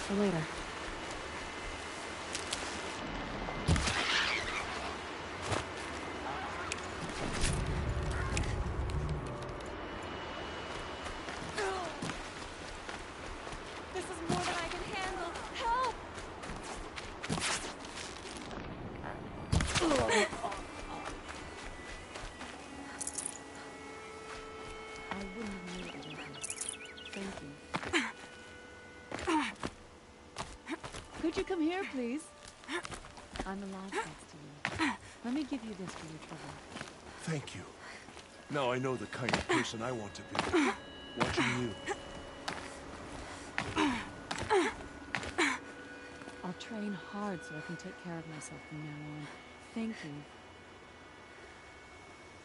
for later. This is more than I can handle. Help! I wouldn't have made it with you. Thank you. Could you come here, please? I'm alive thanks to you. Let me give you this for your trouble. Thank you. Now I know the kind of person I want to be. Watching you. I'll train hard so I can take care of myself from now on. Thank you.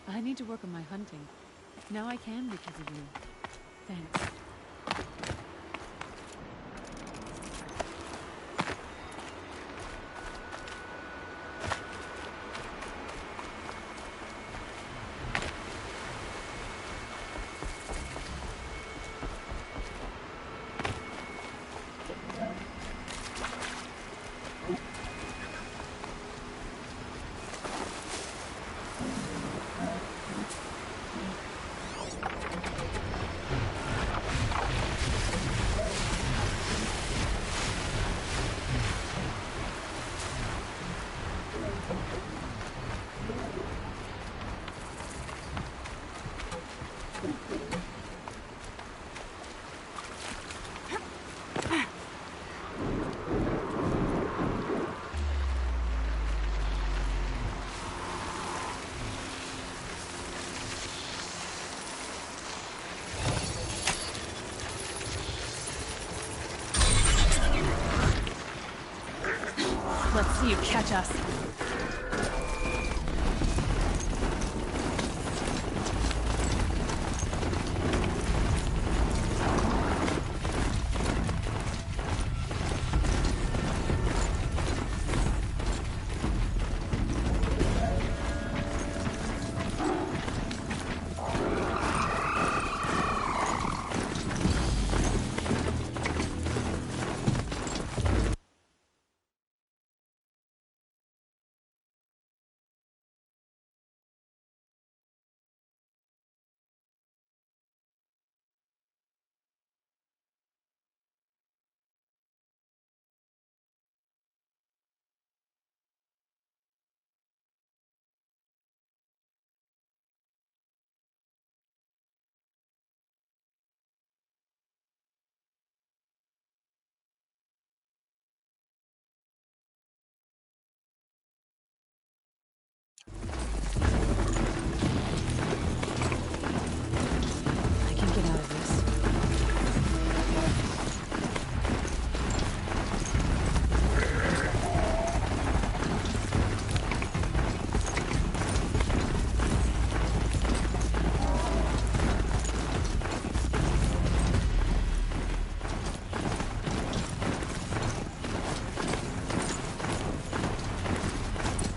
I need to work on my hunting. Now I can because of you. Thanks. Let's see you catch us. I can get out of this.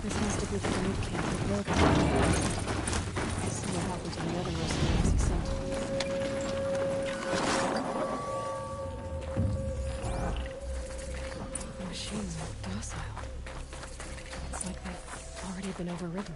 This must have been the boot camp that Logan. Let's see what happened to the other mercenaries he sent. The machines are docile. It's like they've already been overridden.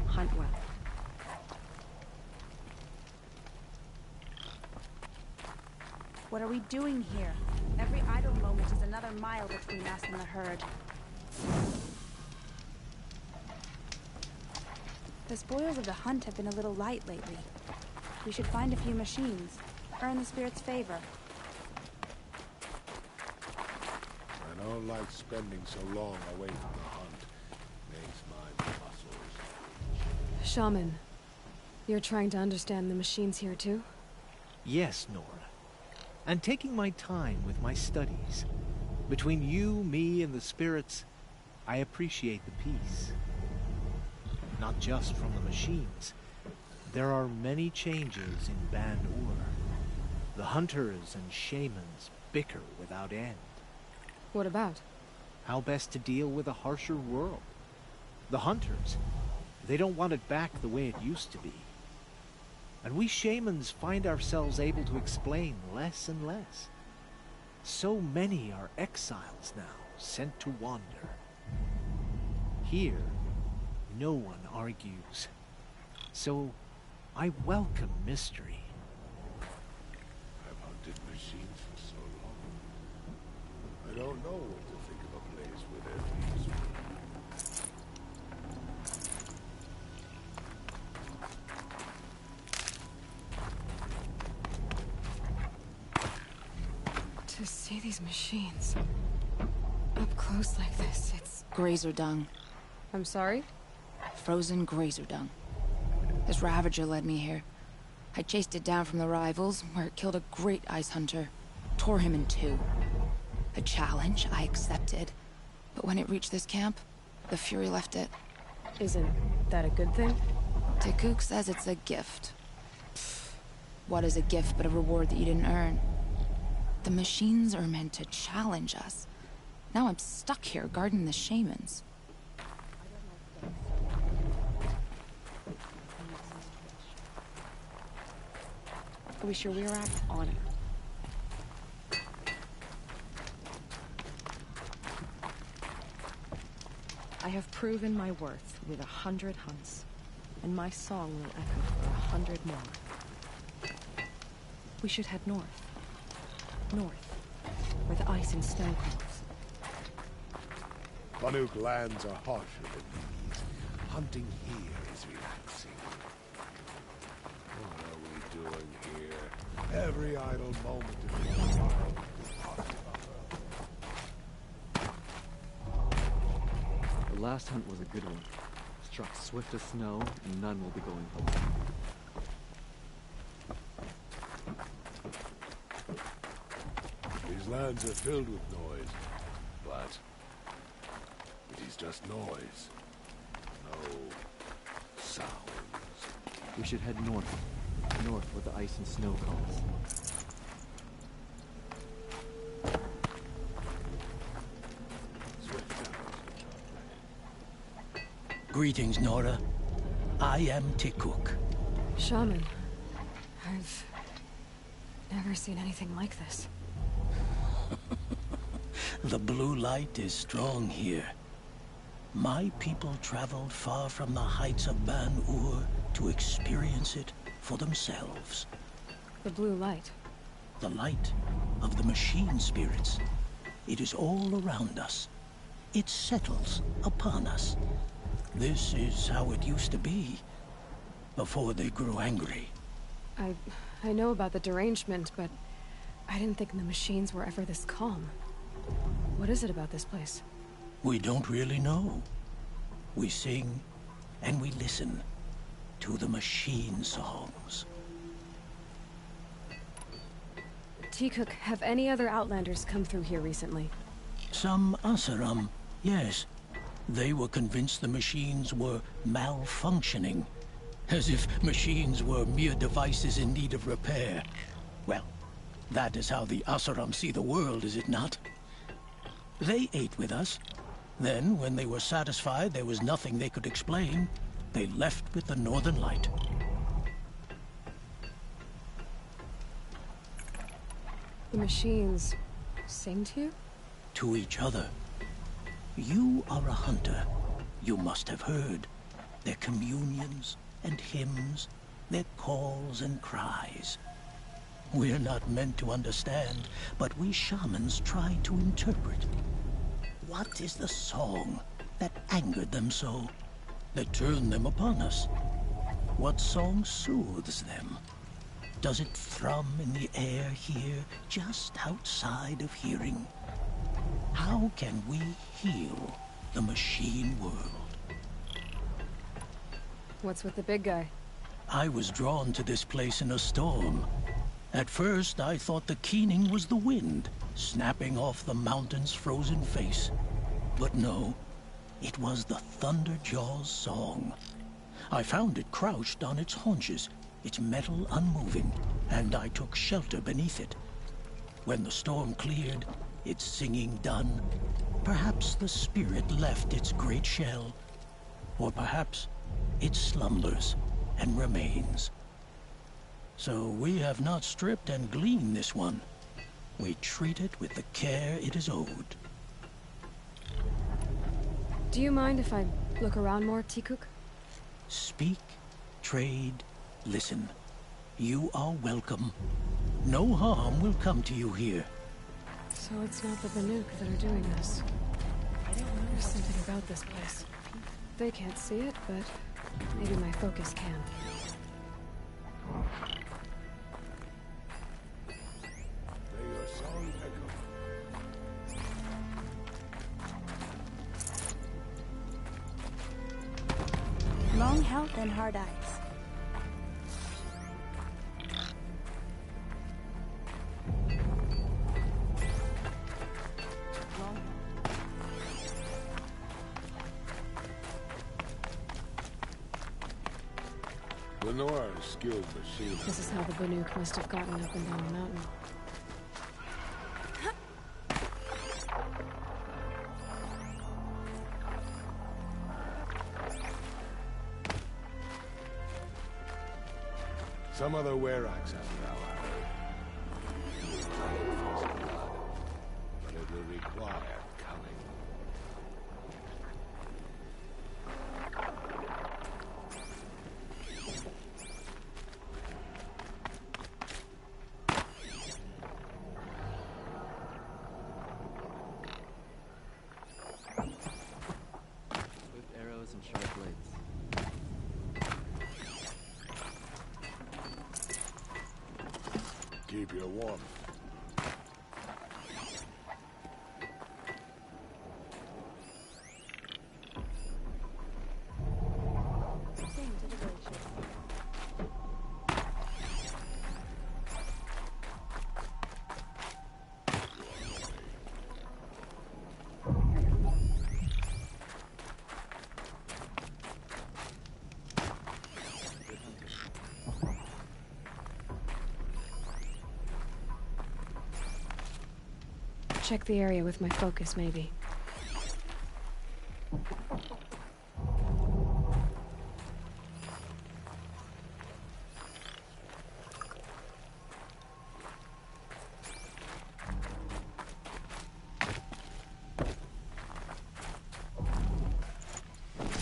Hunt well. What are we doing here? Every idle moment is another mile between us and the herd. The spoils of the hunt have been a little light lately. We should find a few machines, earn the spirit's favor. I don't like spending so long away from the hunt. Makes my muscles Shaman, you're trying to understand the machines here too? Yes, Nora. And taking my time with my studies. Between you, me, and the spirits, I appreciate the peace. Not just from the machines. There are many changes in Ban-Ur. The hunters and shamans bicker without end. What about? How best to deal with a harsher world. The hunters, they don't want it back the way it used to be. And we shamans find ourselves able to explain less and less. So many are exiles now, sent to wander. Here, no one argues. So, I welcome mystery. I've hunted machines for so long. I don't know what to think of a place where there leaves me. To see these machines up close like this, it's... Grazer dung. I'm sorry? Frozen grazer dung. This Ravager led me here. I chased it down from the rivals, where it killed a great ice hunter. Tore him in two. A challenge I accepted. But when it reached this camp, the Fury left it. Isn't that a good thing? Tikuk says it's a gift. Pfft. What is a gift but a reward that you didn't earn? The machines are meant to challenge us. Now I'm stuck here guarding the shamans. Are we sure we're on it? I have proven my worth with 100 hunts, and my song will echo for 100 more. We should head north. North, where the ice and snow comes. Banuk lands are harsher than these. Hunting here is relaxing. What are we doing here? Every idle moment in the wild is part of The last hunt was a good one. Struck swift as snow, and none will be going home. These lands are filled with noise, but it is just noise. No sounds. We should head north. North where the ice and snow calls. Greetings, Nora. I am Tikuk. Shaman, I've never seen anything like this. The blue light is strong here. My people traveled far from the heights of Ban-Ur to experience it for themselves. The blue light. The light of the machine spirits. It is all around us. It settles upon us. This is how it used to be, before they grew angry. I know about the derangement, but I didn't think the machines were ever this calm. What is it about this place? We don't really know. We sing and we listen to the machine songs. Tikuk, have any other Outlanders come through here recently? Some Asaram, yes. They were convinced the machines were malfunctioning. As if machines were mere devices in need of repair. Well, that is how the Asaram see the world, is it not? They ate with us. Then, when they were satisfied there was nothing they could explain, they left with the Northern Light. The machines sing to you? To each other. You are a hunter. You must have heard their communions and hymns, their calls and cries. We're not meant to understand, but we shamans try to interpret. What is the song that angered them so, that turned them upon us? What song soothes them? Does it thrum in the air here, just outside of hearing? How can we heal the machine world? What's with the big guy? I was drawn to this place in a storm. At first, I thought the keening was the wind, snapping off the mountain's frozen face. But no, it was the Thunderjaw's song. I found it crouched on its haunches, its metal unmoving, and I took shelter beneath it. When the storm cleared, its singing done, perhaps the spirit left its great shell, or perhaps it slumbers and remains. So we have not stripped and gleaned this one. We treat it with the care it is owed. Do you mind if I look around more, Tikuk? Speak, trade, listen. You are welcome. No harm will come to you here. So it's not the Banuk that are doing this. There's something about this place. They can't see it, but maybe my focus can. May your song echo. Long health and hard eyes. Lenora is skilled machine. This is how the Banuk must have gotten up and down the mountain. Some other Werax have now heard. It is running for some blood, but it will require cunning. With arrows and sharp blades. Keep your warmth. Sing to the glacier. Check the area with my focus, maybe.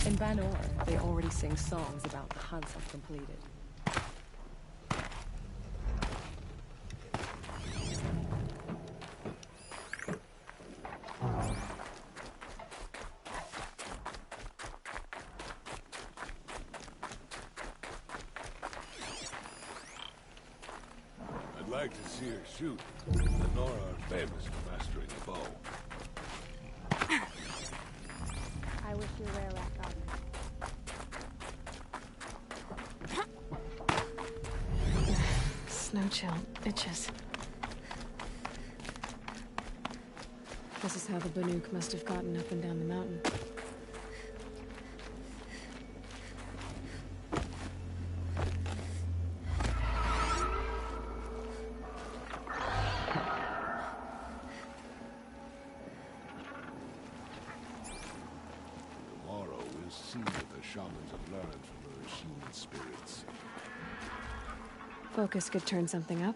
In Banor, they already sing songs about the hunts I've completed. I'd like to see her shoot. Lenora are famous for mastering the bow. I wish you were a on. Snow chill. Itches. This is how the Banuk must have gotten up and down the mountain. Tomorrow we'll see what the shamans have learned from the machine spirits. Focus could turn something up.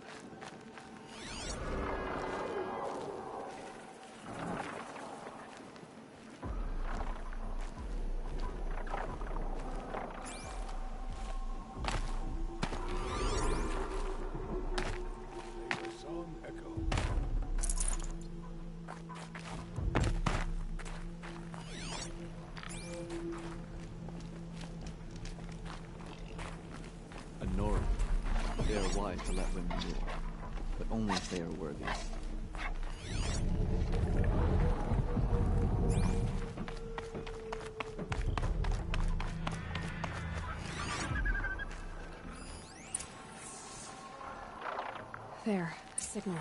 May your song echo. A Nora. They are wise to let women rule, but only if they are worthy. There, a signal.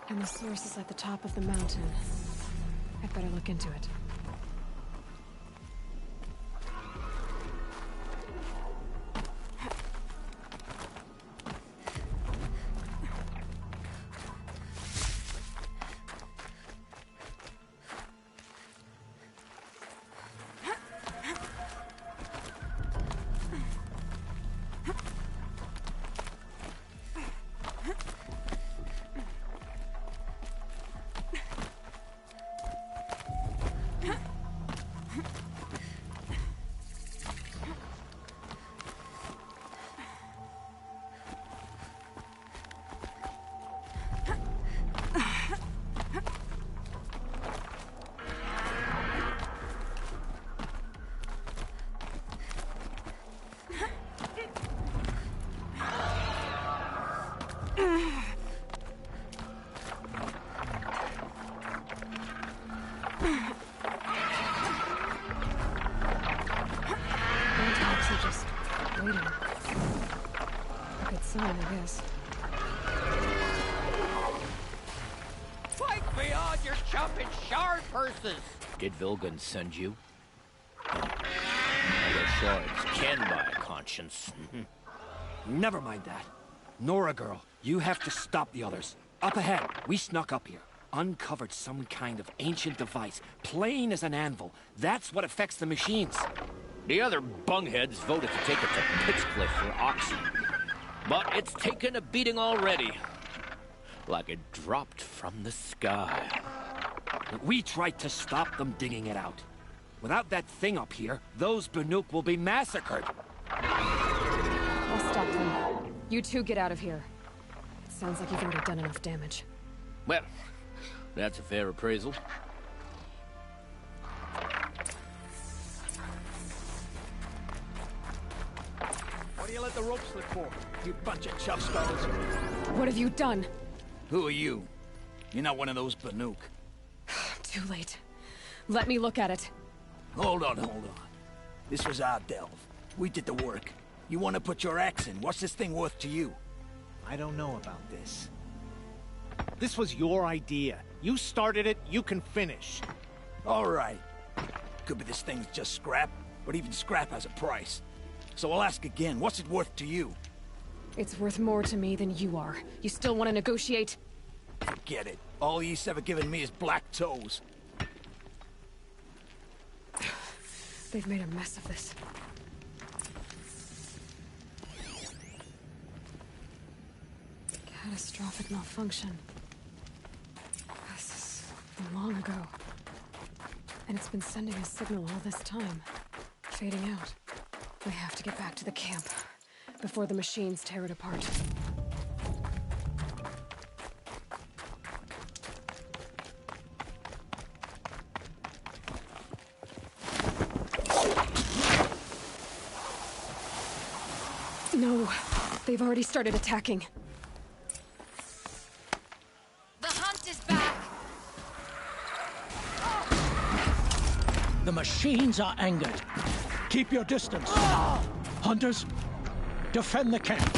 And the source is at the top of the mountain. I'd better look into it. Did Vilgun send you? Other shards can buy a conscience. Never mind that. Nora girl, you have to stop the others. Up ahead, we snuck up here. Uncovered some kind of ancient device, plain as an anvil. That's what affects the machines. The other bungheads voted to take it to Pittscliff for Oxy. But it's taken a beating already. Like it dropped from the sky. We tried to stop them digging it out. Without that thing up here, those Banuk will be massacred. I'll stop them. You two get out of here. It sounds like you've already done enough damage. Well, that's a fair appraisal. What do you let the rope slip for, you bunch of chuff skulls? What have you done? Who are you? You're not one of those Banuk. Too late. Let me look at it. Hold on. This was our delve. We did the work. You want to put your axe in? What's this thing worth to you? I don't know about this. This was your idea. You started it, you can finish. All right. Could be this thing's just scrap, but even scrap has a price. So I'll ask again, what's it worth to you? It's worth more to me than you are. You still want to negotiate? Forget it. All East's ever given me is black toes. They've made a mess of this. Catastrophic malfunction. This is from long ago. And it's been sending a signal all this time. Fading out. We have to get back to the camp before the machines tear it apart. No, they've already started attacking. The hunt is back! The machines are angered. Keep your distance. Hunters, defend the camp.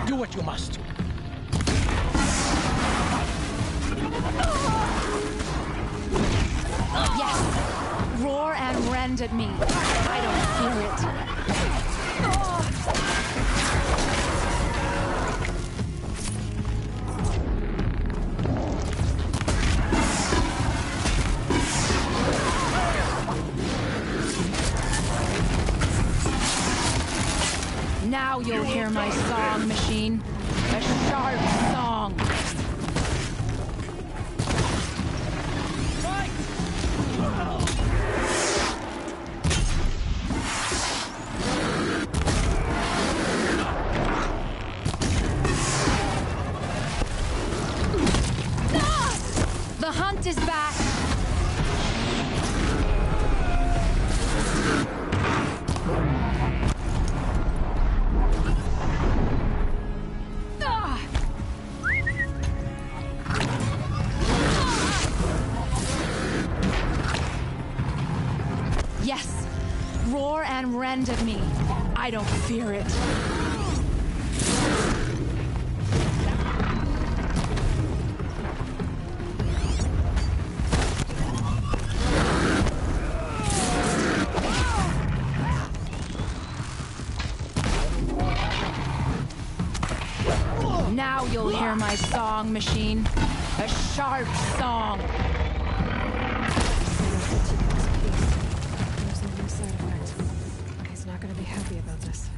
Do what you must. Yes! Roar and rend at me. I don't fear it. Now you'll hear my song, machine. A sharp song. The hunt is back. Yes, roar and rend at me. I don't fear it. Now you'll hear my song, machine. A sharp song. There's a new side effect. He's not gonna be happy about this.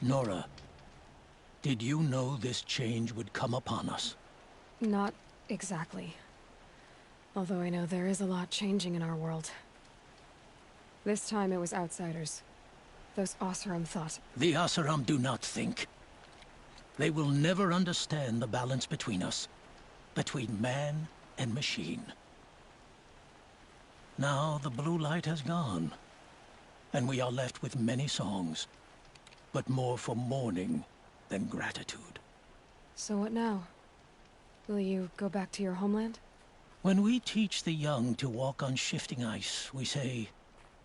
Nora, did you know this change would come upon us? Not exactly. Although I know there is a lot changing in our world. This time it was outsiders. Those Oseram thought. The Oseram do not think. They will never understand the balance between us. Between man and machine. Now the blue light has gone. And we are left with many songs. But more for mourning than gratitude. So what now? Will you go back to your homeland? When we teach the young to walk on shifting ice, we say,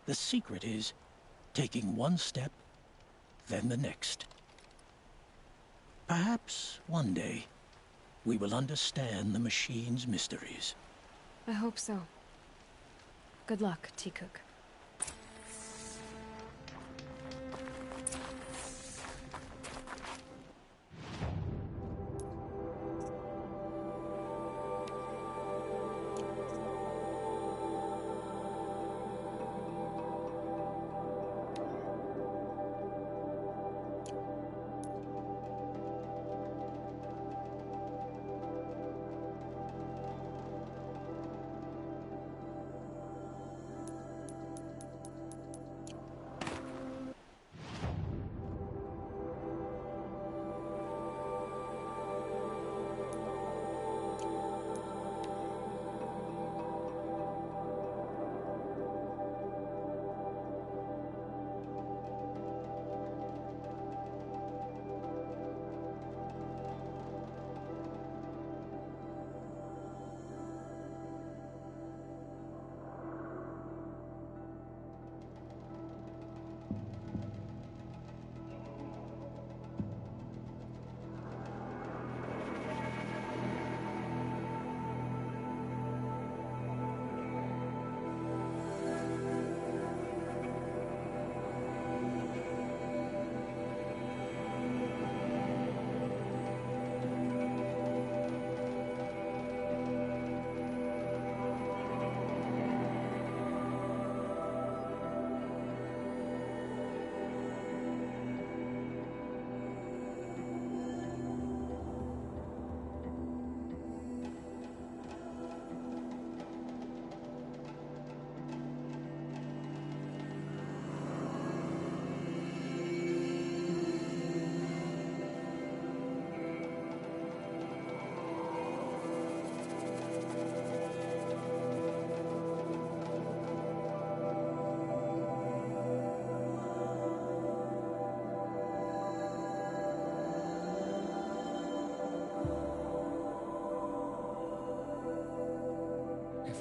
the secret is taking one step, then the next. Perhaps one day, we will understand the machine's mysteries. I hope so. Good luck, Tikuk.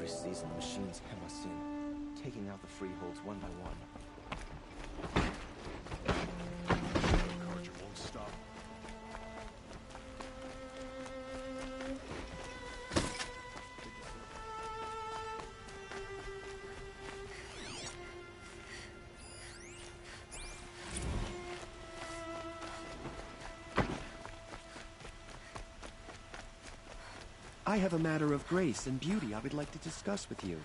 This-season machines hem us in, taking out the freeholds one by one. Carja won't stop. I have a matter of grace and beauty I would like to discuss with you.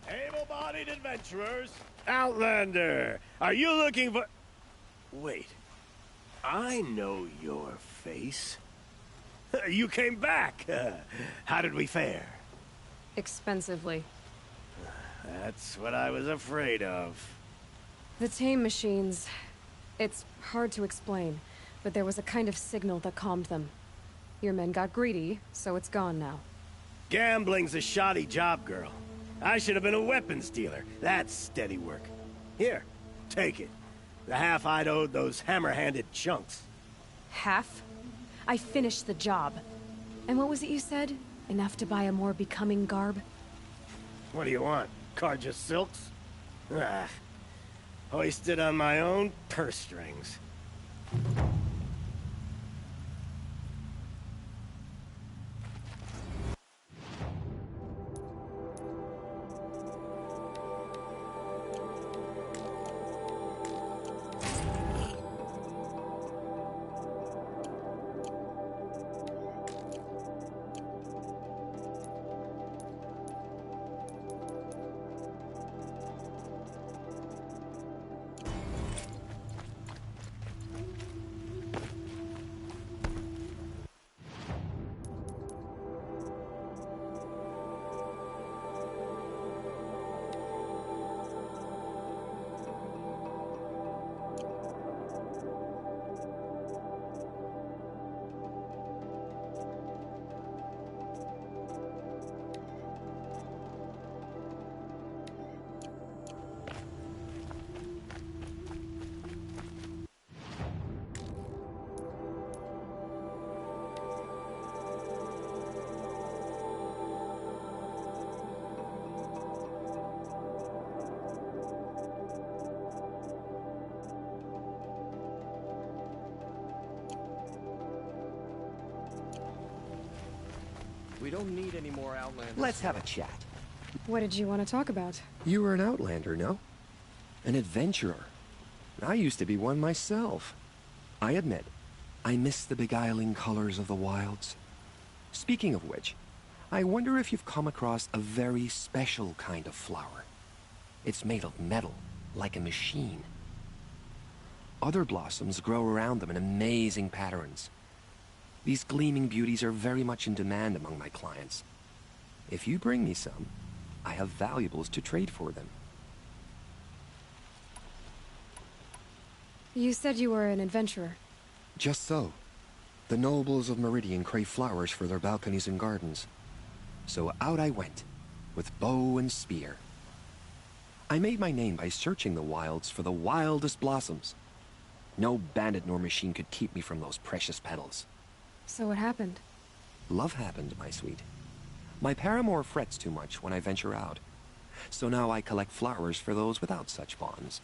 Able-bodied adventurers! Outlander! Are you looking for... Wait. I know your face. You came back! How did we fare? Expensively. That's what I was afraid of. The tame machines... It's hard to explain, but there was a kind of signal that calmed them. Your men got greedy, so it's gone now. Gambling's a shoddy job, girl. I should have been a weapons dealer. That's steady work. Here, take it. The half I'd owed those hammer-handed chunks. Half? I finished the job. And what was it you said? Enough to buy a more becoming garb? What do you want? Carja silks? Ah, hoisted on my own purse strings. We don't need any more Outlanders. Let's have a chat. What did you want to talk about? You were an Outlander, no? An adventurer. I used to be one myself. I admit, I miss the beguiling colors of the wilds. Speaking of which, I wonder if you've come across a very special kind of flower. It's made of metal, like a machine. Other blossoms grow around them in amazing patterns. These gleaming beauties are very much in demand among my clients. If you bring me some, I have valuables to trade for them. You said you were an adventurer. Just so. The nobles of Meridian crave flowers for their balconies and gardens. So out I went, with bow and spear. I made my name by searching the wilds for the wildest blossoms. No bandit nor machine could keep me from those precious petals. So what happened? Love happened, my sweet. My paramour frets too much when I venture out. So now I collect flowers for those without such bonds.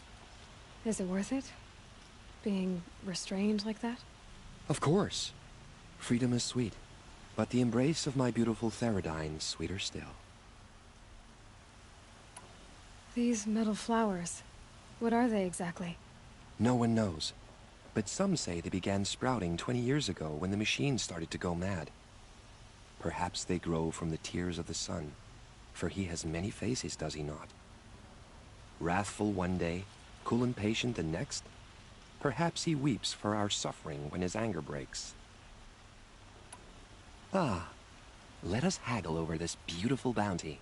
Is it worth it? Being restrained like that? Of course. Freedom is sweet. But the embrace of my beautiful Theradine sweeter still. These metal flowers, what are they exactly? No one knows. But some say they began sprouting 20 years ago when the machines started to go mad. Perhaps they grow from the tears of the sun, for he has many faces, does he not? Wrathful one day, cool and patient the next. Perhaps he weeps for our suffering when his anger breaks. Ah, let us haggle over this beautiful bounty.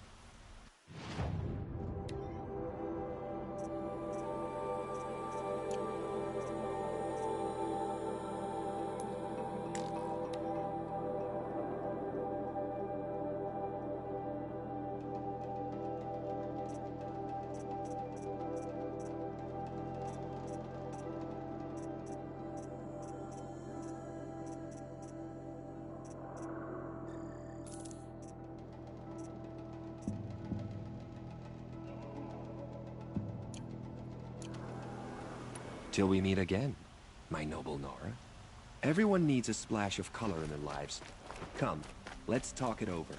Till we meet again, my noble Nora. Everyone needs a splash of color in their lives. Come, let's talk it over.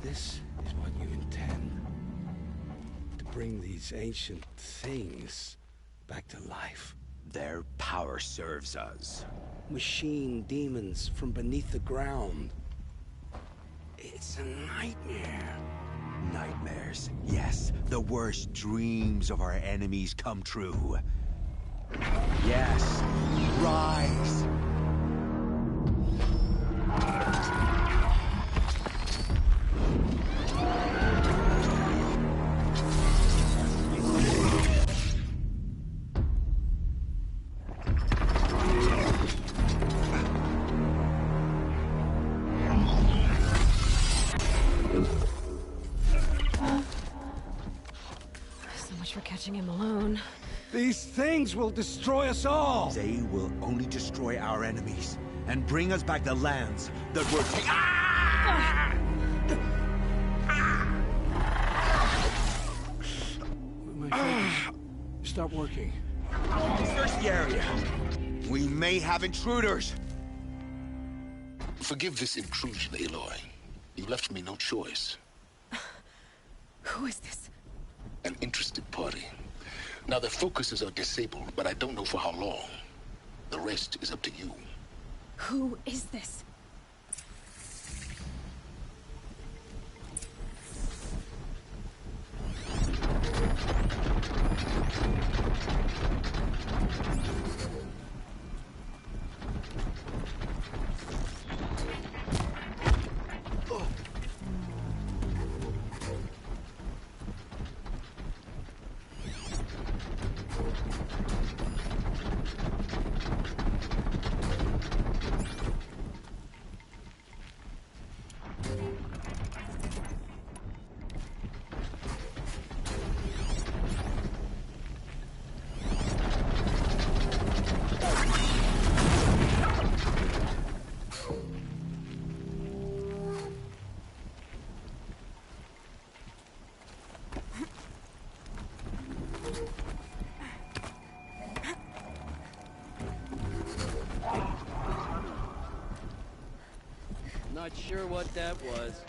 This is what you intend. To bring these ancient things back to life. Their power serves us. Machine demons from beneath the ground. It's a nightmare. Nightmares, yes. The worst dreams of our enemies come true. Yes. Rise! Him alone. These things will destroy us all! They will only destroy our enemies and bring us back the lands that were My fingers stop working. Search the area. We may have intruders. Forgive this intrusion, Aloy. You left me no choice. Who is this? An interested party. Now their focuses are disabled, but I don't know for how long. The rest is up to you. Who is this? Not sure what that was.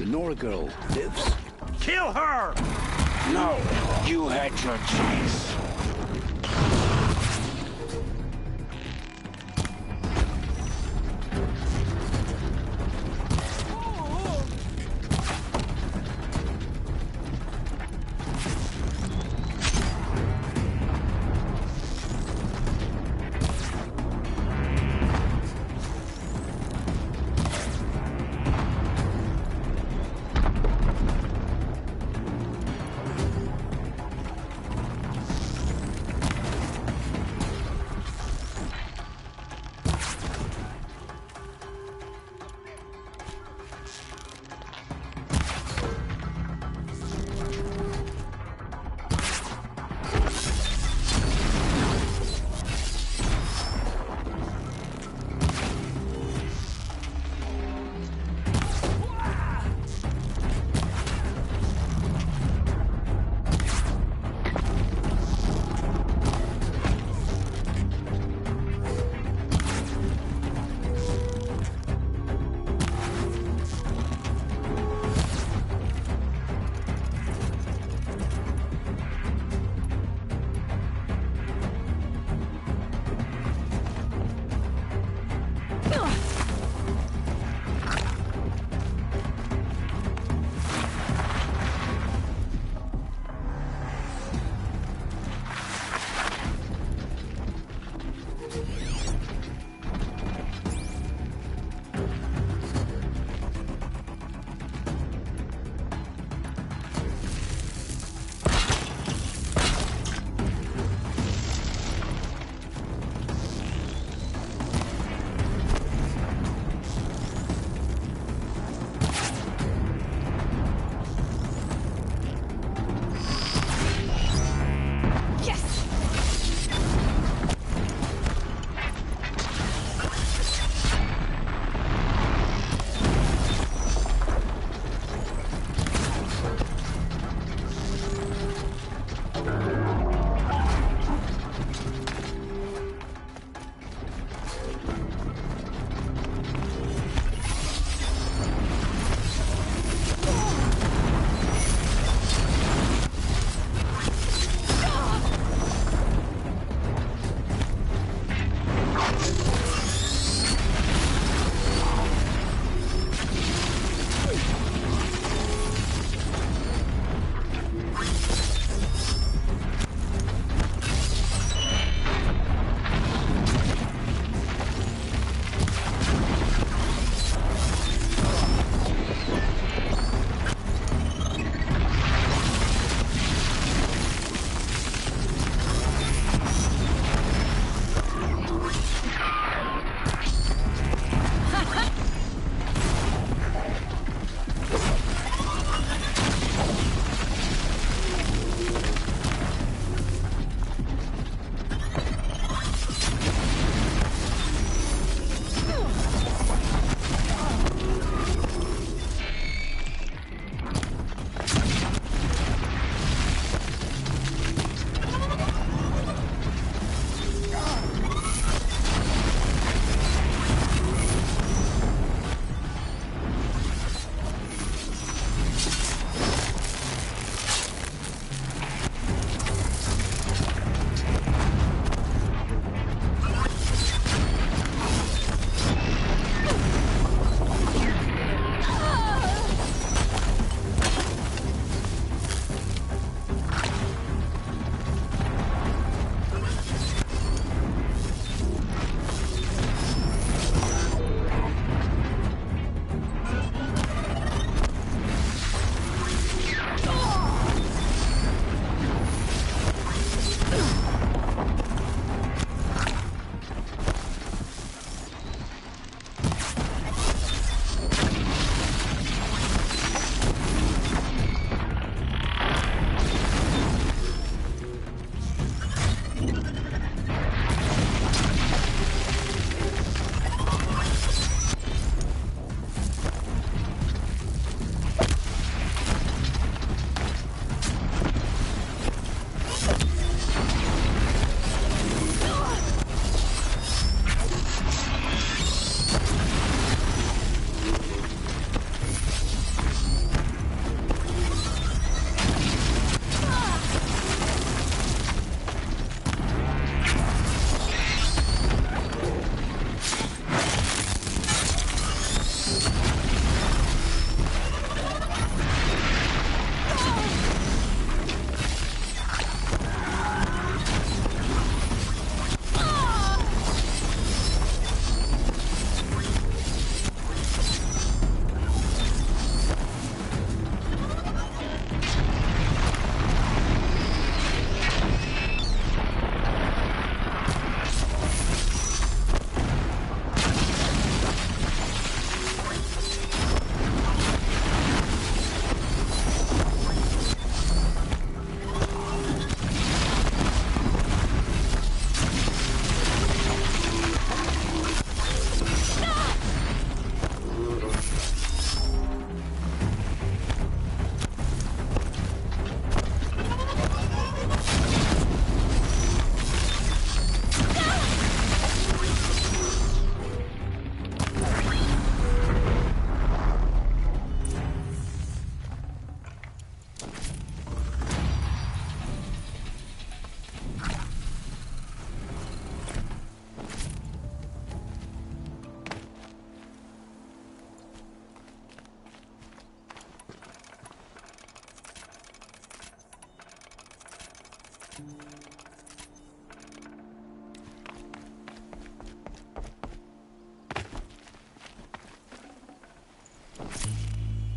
The Nora girl lives? Kill her! No, you had your chance.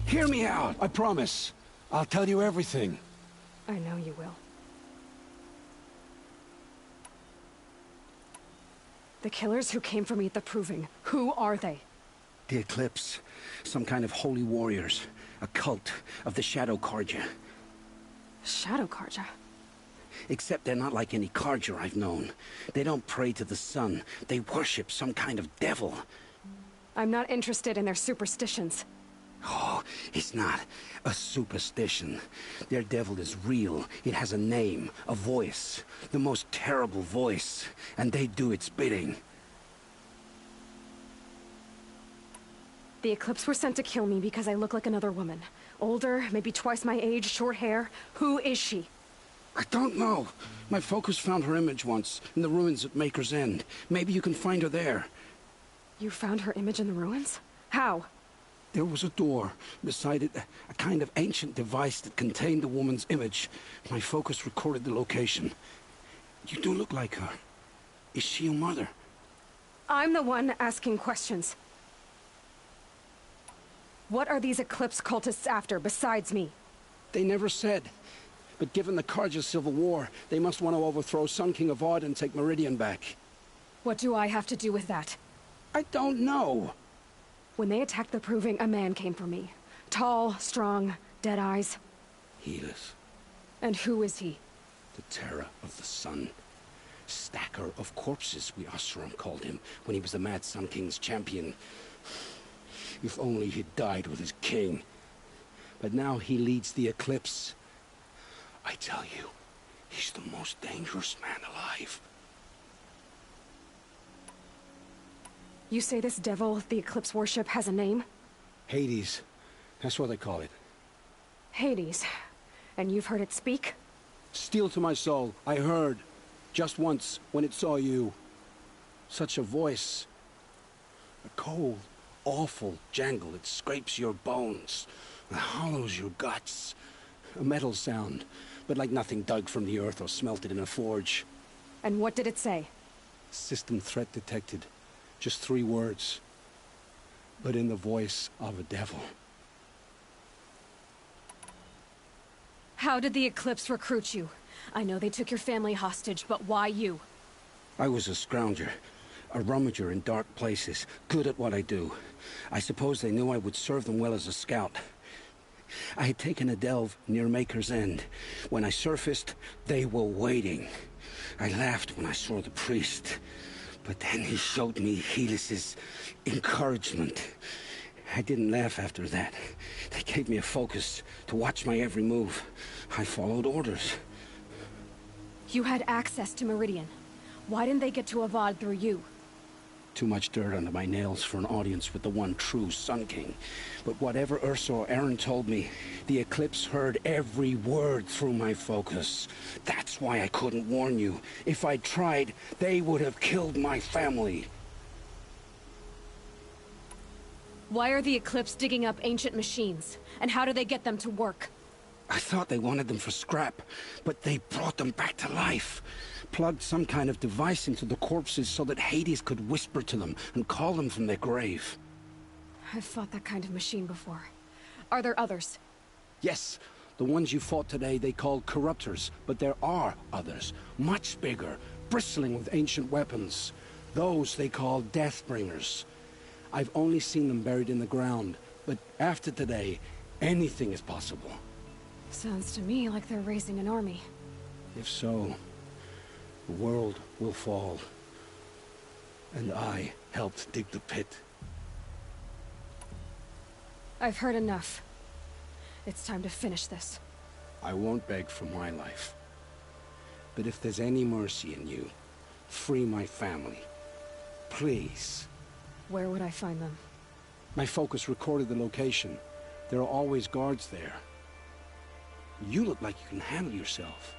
Hear me out, I promise. I'll tell you everything. I know you will. The killers who came for me at the Proving, who are they? The Eclipse. Some kind of holy warriors. A cult of the Shadow Carja. Shadow Carja? Except they're not like any Carja I've known. They don't pray to the sun. They worship some kind of devil. I'm not interested in their superstitions. Oh, it's not a superstition. Their devil is real. It has a name, a voice. The most terrible voice. And they do its bidding. The Eclipse were sent to kill me because I look like another woman. Older, maybe twice my age, short hair. Who is she? I don't know. My focus found her image once, in the ruins at Maker's End. Maybe you can find her there. You found her image in the ruins? How? There was a door. Beside it, a kind of ancient device that contained the woman's image. My focus recorded the location. You do look like her. Is she your mother? I'm the one asking questions. What are these Eclipse cultists after, besides me? They never said. But given the Carja civil war, they must want to overthrow Sun King Avad and take Meridian back. What do I have to do with that? I don't know. When they attacked the Proving, a man came for me. Tall, strong, dead eyes. Helis. And who is he? The terror of the sun. Stacker of corpses, we Oseram called him, when he was the Mad Sun King's champion. If only he'd died with his king. But now he leads the Eclipse. I tell you, he's the most dangerous man alive. You say this devil the Eclipse worship has a name? Hades. That's what they call it. Hades. And you've heard it speak? Steel to my soul, I heard. Just once, when it saw you. Such a voice. A cold, awful jangle. It scrapes your bones. It hollows your guts. A metal sound, but like nothing dug from the earth or smelted in a forge. And what did it say? System threat detected. Just 3 words. But in the voice of a devil. How did the Eclipse recruit you? I know they took your family hostage, but why you? I was a scrounger. A rummager in dark places. Good at what I do. I suppose they knew I would serve them well as a scout. I had taken a delve near Maker's End. When I surfaced, they were waiting. I laughed when I saw the priest. But then he showed me Helis's encouragement. I didn't laugh after that. They gave me a focus to watch my every move. I followed orders. You had access to Meridian. Why didn't they get to Avad through you? Too much dirt under my nails for an audience with the one true Sun King. But whatever Ursa or Aaron told me, the Eclipse heard every word through my focus. That's why I couldn't warn you. If I'd tried, they would have killed my family. Why are the Eclipse digging up ancient machines? And how do they get them to work? I thought they wanted them for scrap, but they brought them back to life. Plugged some kind of device into the corpses so that Hades could whisper to them and call them from their grave. I've fought that kind of machine before. Are there others? Yes, the ones you fought today they called Corruptors, but there are others, much bigger, bristling with ancient weapons. Those they call Deathbringers. I've only seen them buried in the ground, but after today, anything is possible. Sounds to me like they're raising an army. If so, the world will fall. And I helped dig the pit. I've heard enough. It's time to finish this. I won't beg for my life. But if there's any mercy in you, free my family. Please. Where would I find them? My focus recorded the location. There are always guards there. You look like you can handle yourself.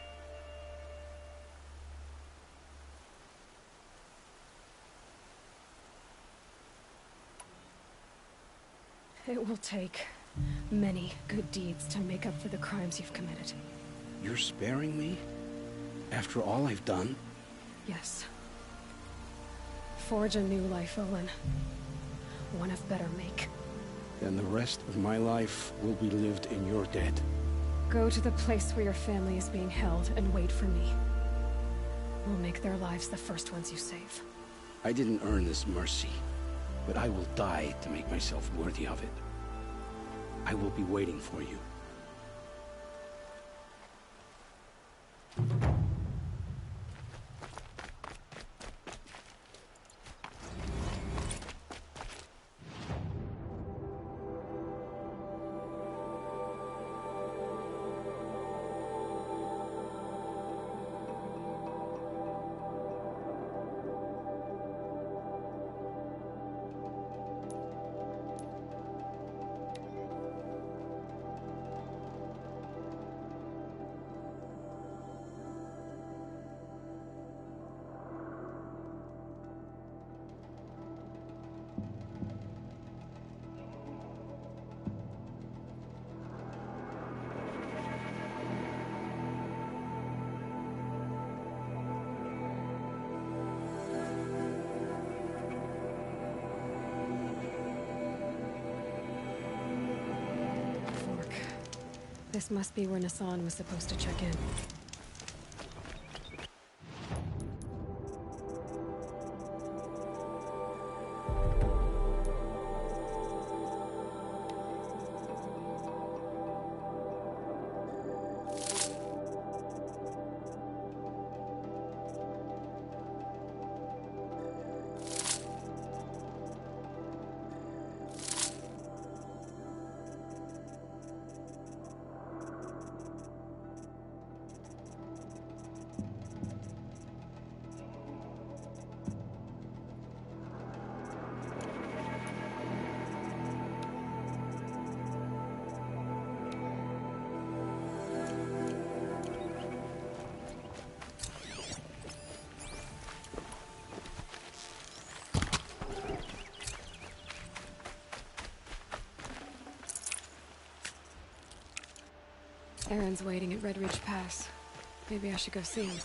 It will take many good deeds to make up for the crimes you've committed. You're sparing me? After all I've done? Yes. Forge a new life, Olin. One of better make. Then the rest of my life will be lived in your debt. Go to the place where your family is being held and wait for me. We'll make their lives the first ones you save. I didn't earn this mercy, but I will die to make myself worthy of it. I will be waiting for you. This must be where Nassan was supposed to check in. Aaron's waiting at Red Ridge Pass. Maybe I should go see him.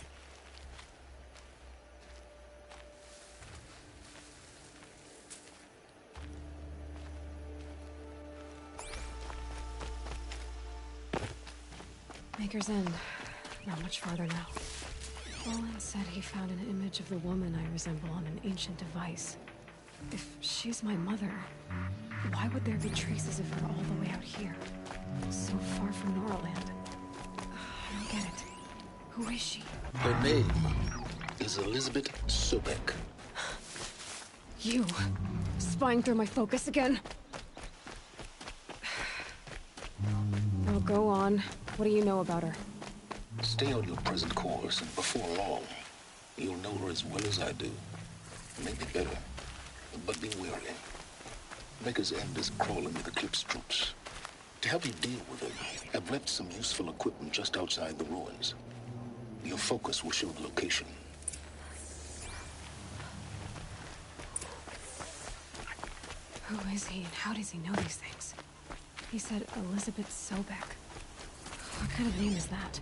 Maker's End. Not much farther now. Olin said he found an image of the woman I resemble on an ancient device. If she's my mother, why would there be traces of her all the way out here? So far from Noraland. I don't get it. Who is she? Her name is Elizabeth Sobek. You? Spying through my focus again? Oh, go on. What do you know about her? Stay on your present course, and before long, you'll know her as well as I do. Maybe better. But be wary. Maker's End is crawling with Eclipse troops. To help you deal with them, I've left some useful equipment just outside the ruins. Your focus will show the location. Who is he and how does he know these things? He said Elizabeth Sobek. What kind of name is that?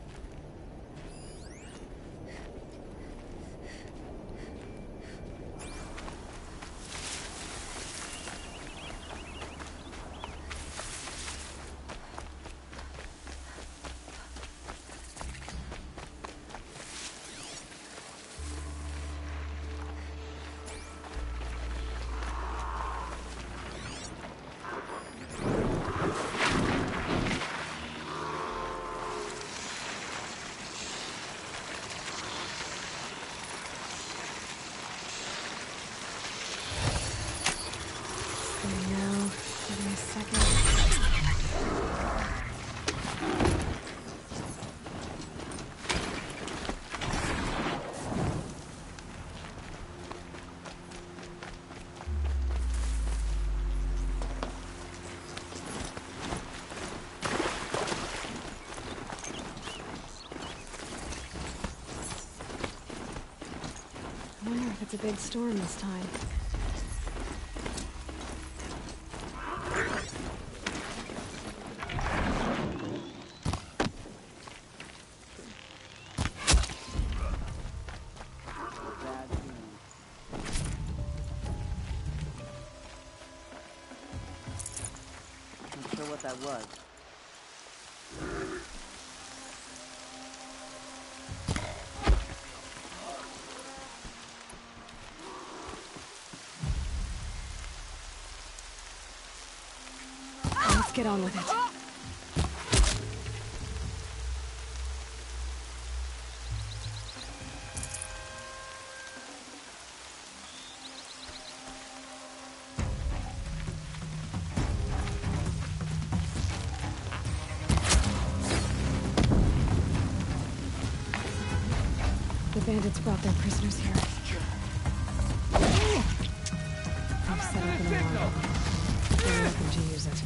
I wonder if it's a big storm this time. what that was. Let's get on with it. The bandits brought their prisoners here. They've set up an alarm. They're looking to use it.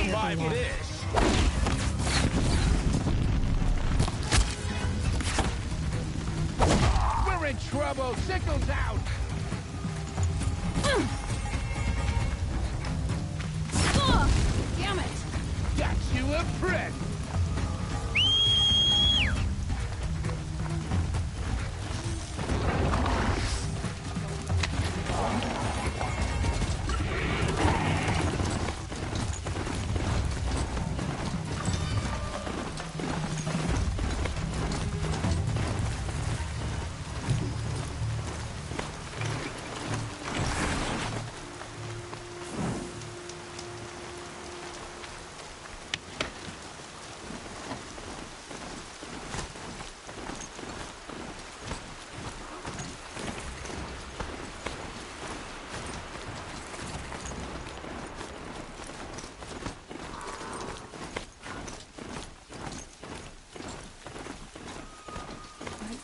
Survive it is. We're in trouble. Signal's out. Damn it! Got you a friend.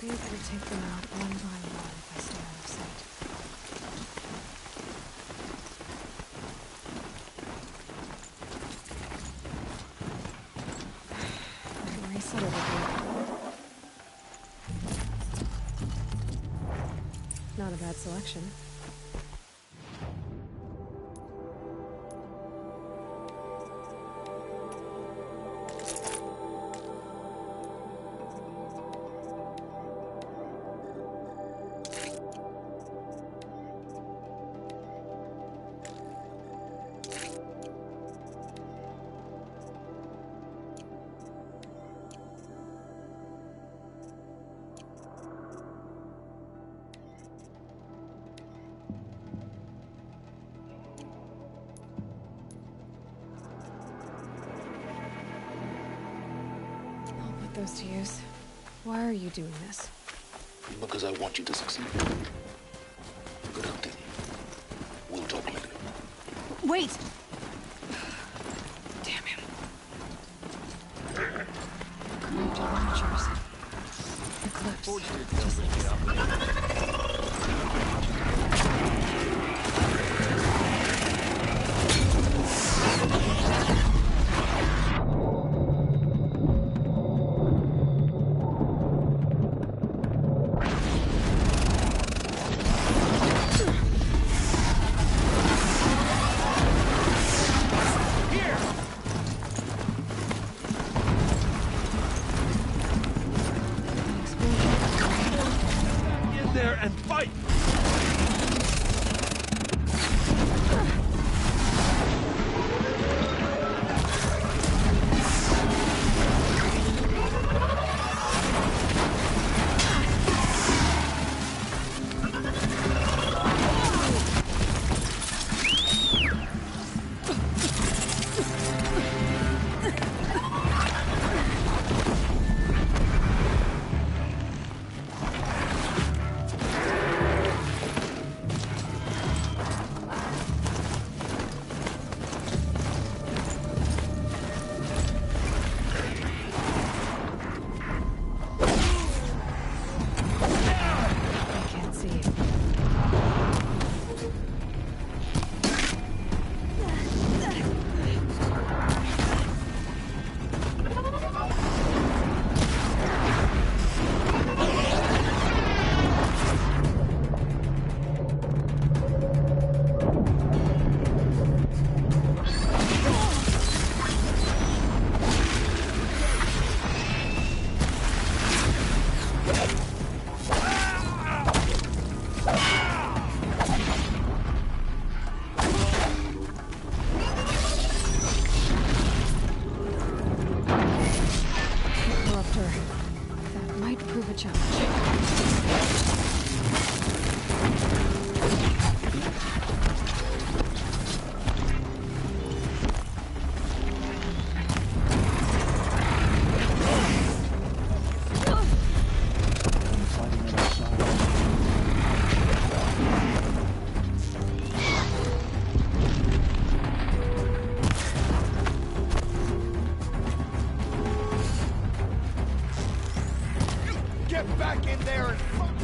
Be able to take them out one by one if I stay out of sight. I can reset it again. Not a bad selection. Those to use. Why are you doing this? Because I want you to succeed. Good hunting. We'll talk later. Wait! Damn him. Corrupt amateurs. after. That might prove a challenge. Get back in there and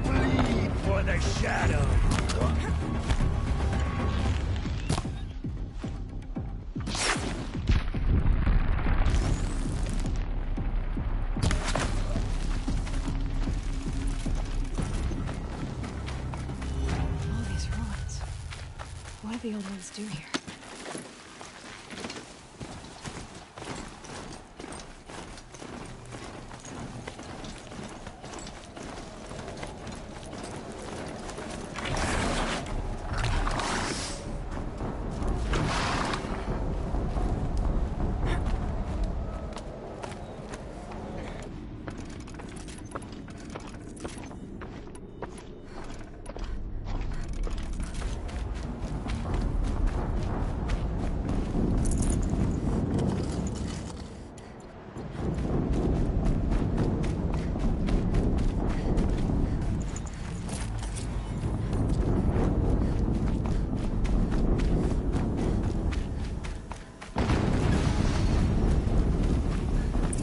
bleed for the shadow. All these ruins. What do the old ones do here?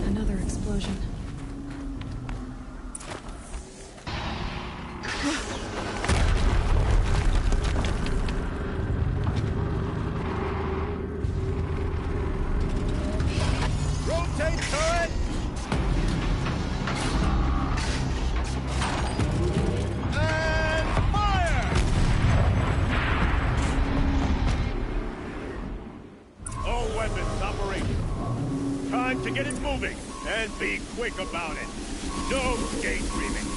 Another explosion. Rotate turret! And fire! All weapons operational. Time to get it moving, and be quick about it. No daydreaming.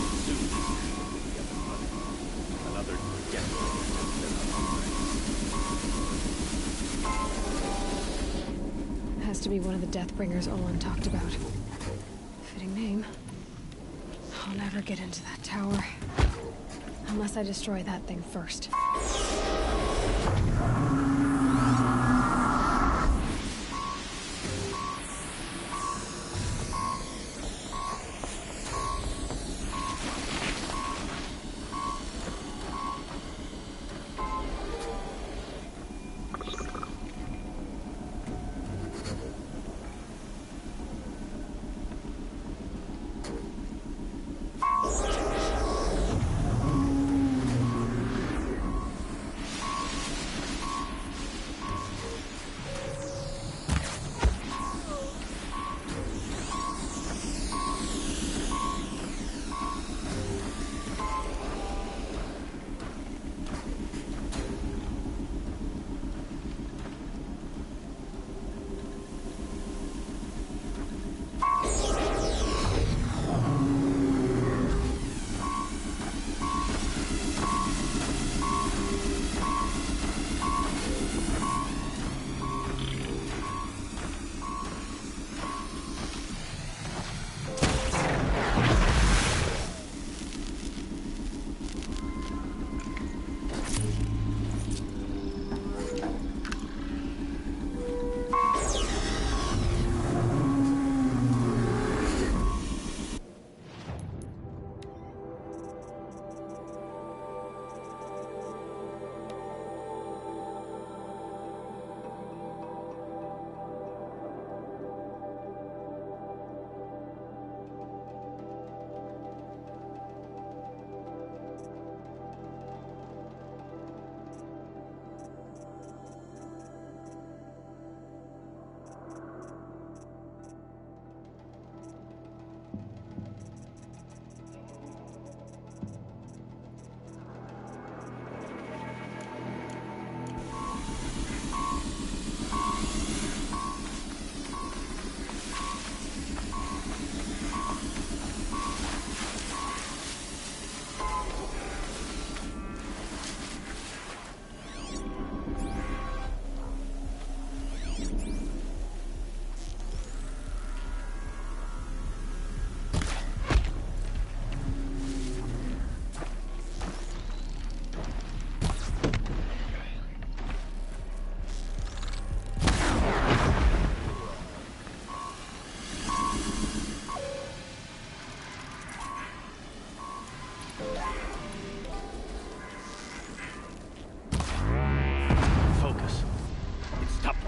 Another Has to be one of the Deathbringers Olin talked about. Fitting name. I'll never get into that tower. Unless I destroy that thing first.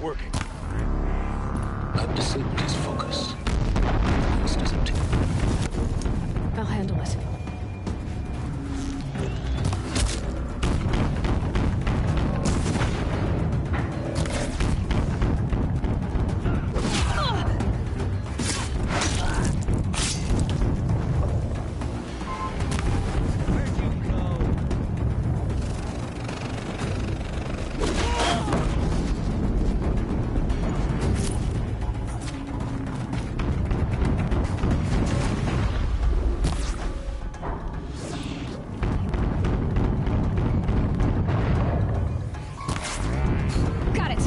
Working. I've disabled his focus. This doesn't take. I'll handle it. Got it.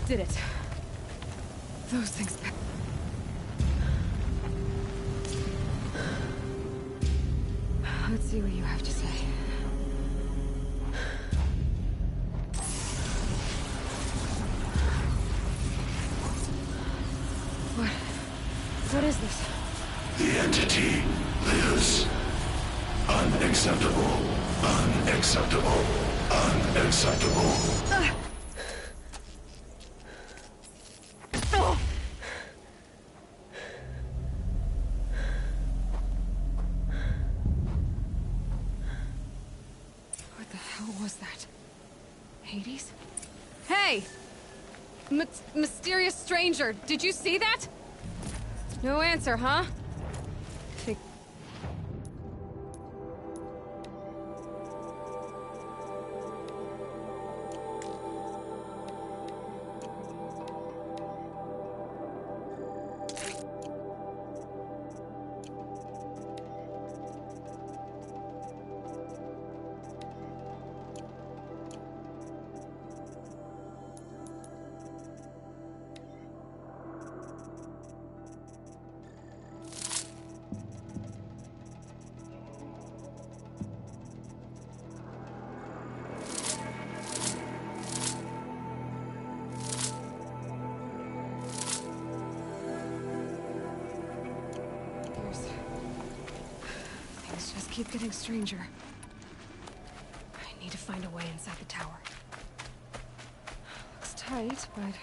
Did it. Those things. Let's see what you have to say. What is this? The entity lives. Unacceptable. Unacceptable. Unacceptable. What the hell was that? Hades? Hey! Mysterious stranger, did you see that? No answer, huh? Things just keep getting stranger. I need to find a way inside the tower. Looks tight, but...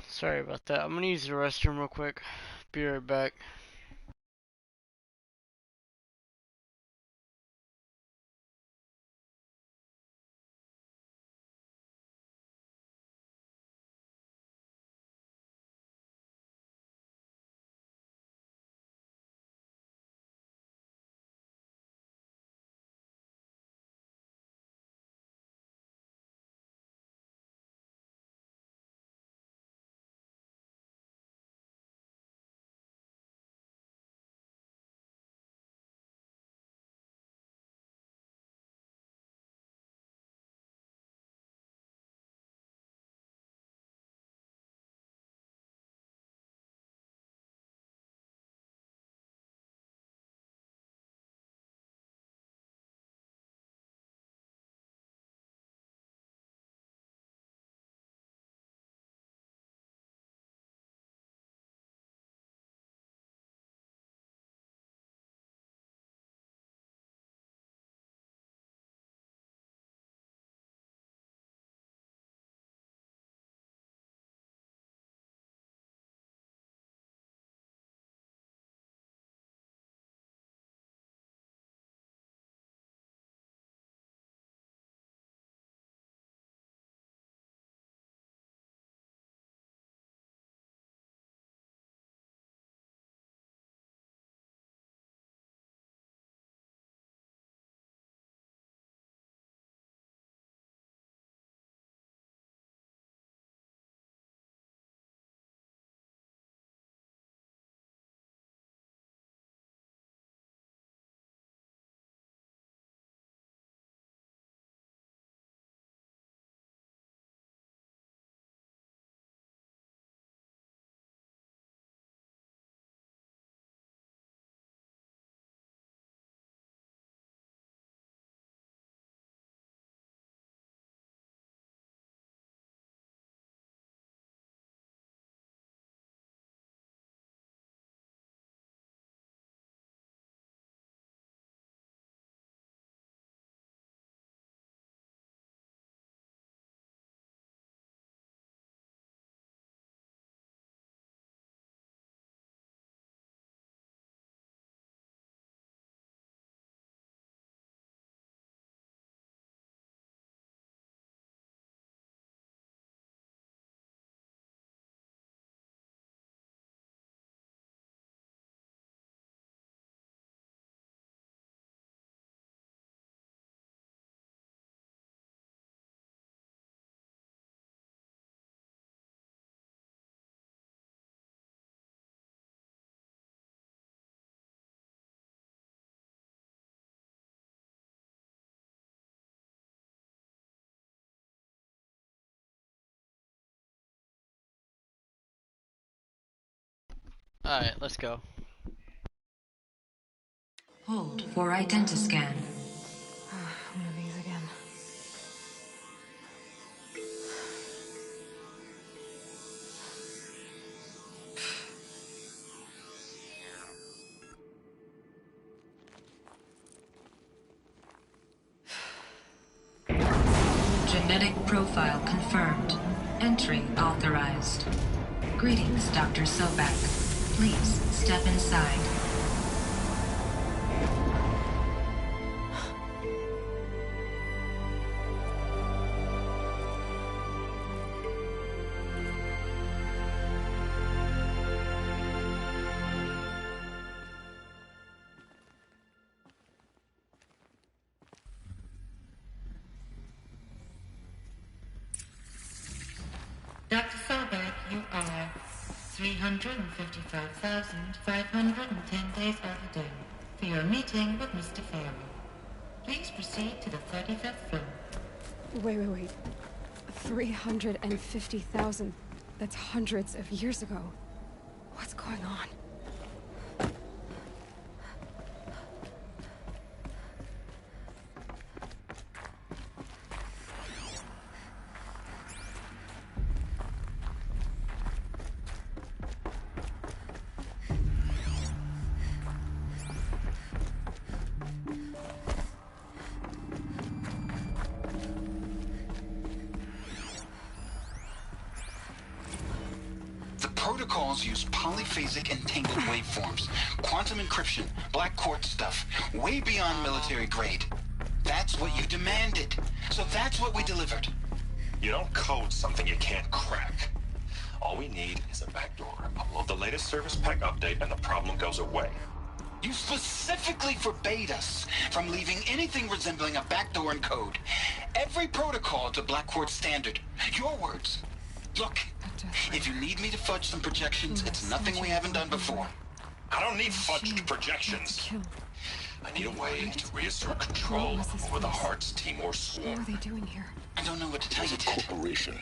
Sorry about that. I'm gonna use the restroom real quick. Be right back. Alright, let's go. Hold for identiscan. One of these again. Genetic profile confirmed. Entry authorized. Greetings, Dr. Sobek. Please step inside. Dr. Sobek, you are 355,510 days overdue for your meeting with Mr. Farrell. Please proceed to the 35th floor. Wait. 350,000. That's hundreds of years ago. What's going on? Protocols use polyphasic entangled waveforms, quantum encryption, black quartz stuff, way beyond military grade. That's what you demanded, so that's what we delivered. You don't code something you can't crack. All we need is a backdoor. Upload the latest service pack update and the problem goes away. You specifically forbade us from leaving anything resembling a backdoor in code. Every protocol to black quartz standard. Your words. Look, if you need me to fudge some projections, it's nothing we haven't done before. I don't need fudged projections. I need a way to reassert control over the Hearts Timor swarm. What are they doing here? I don't know what to tell you, It's a corporation.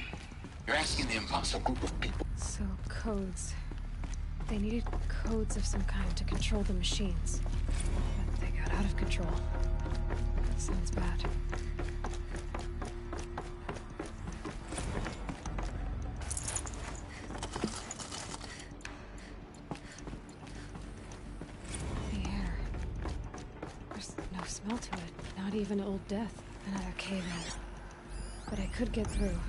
You're asking the impossible. Group of people. So, codes. They needed codes of some kind to control the machines. But they got out of control. Sounds bad. Smell to it. Not even Old Death. Another cave-in. But I could get through.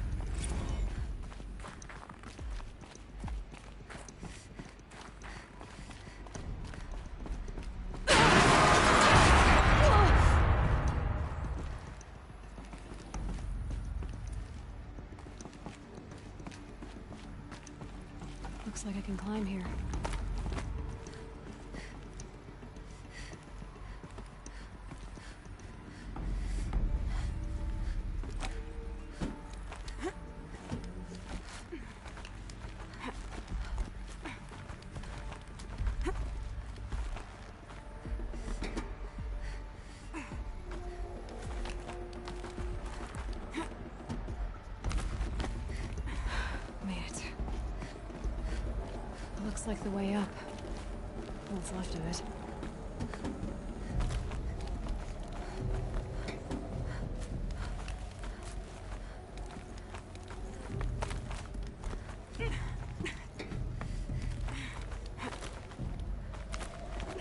Looks like I can climb here. Looks like the way up. What's left of it.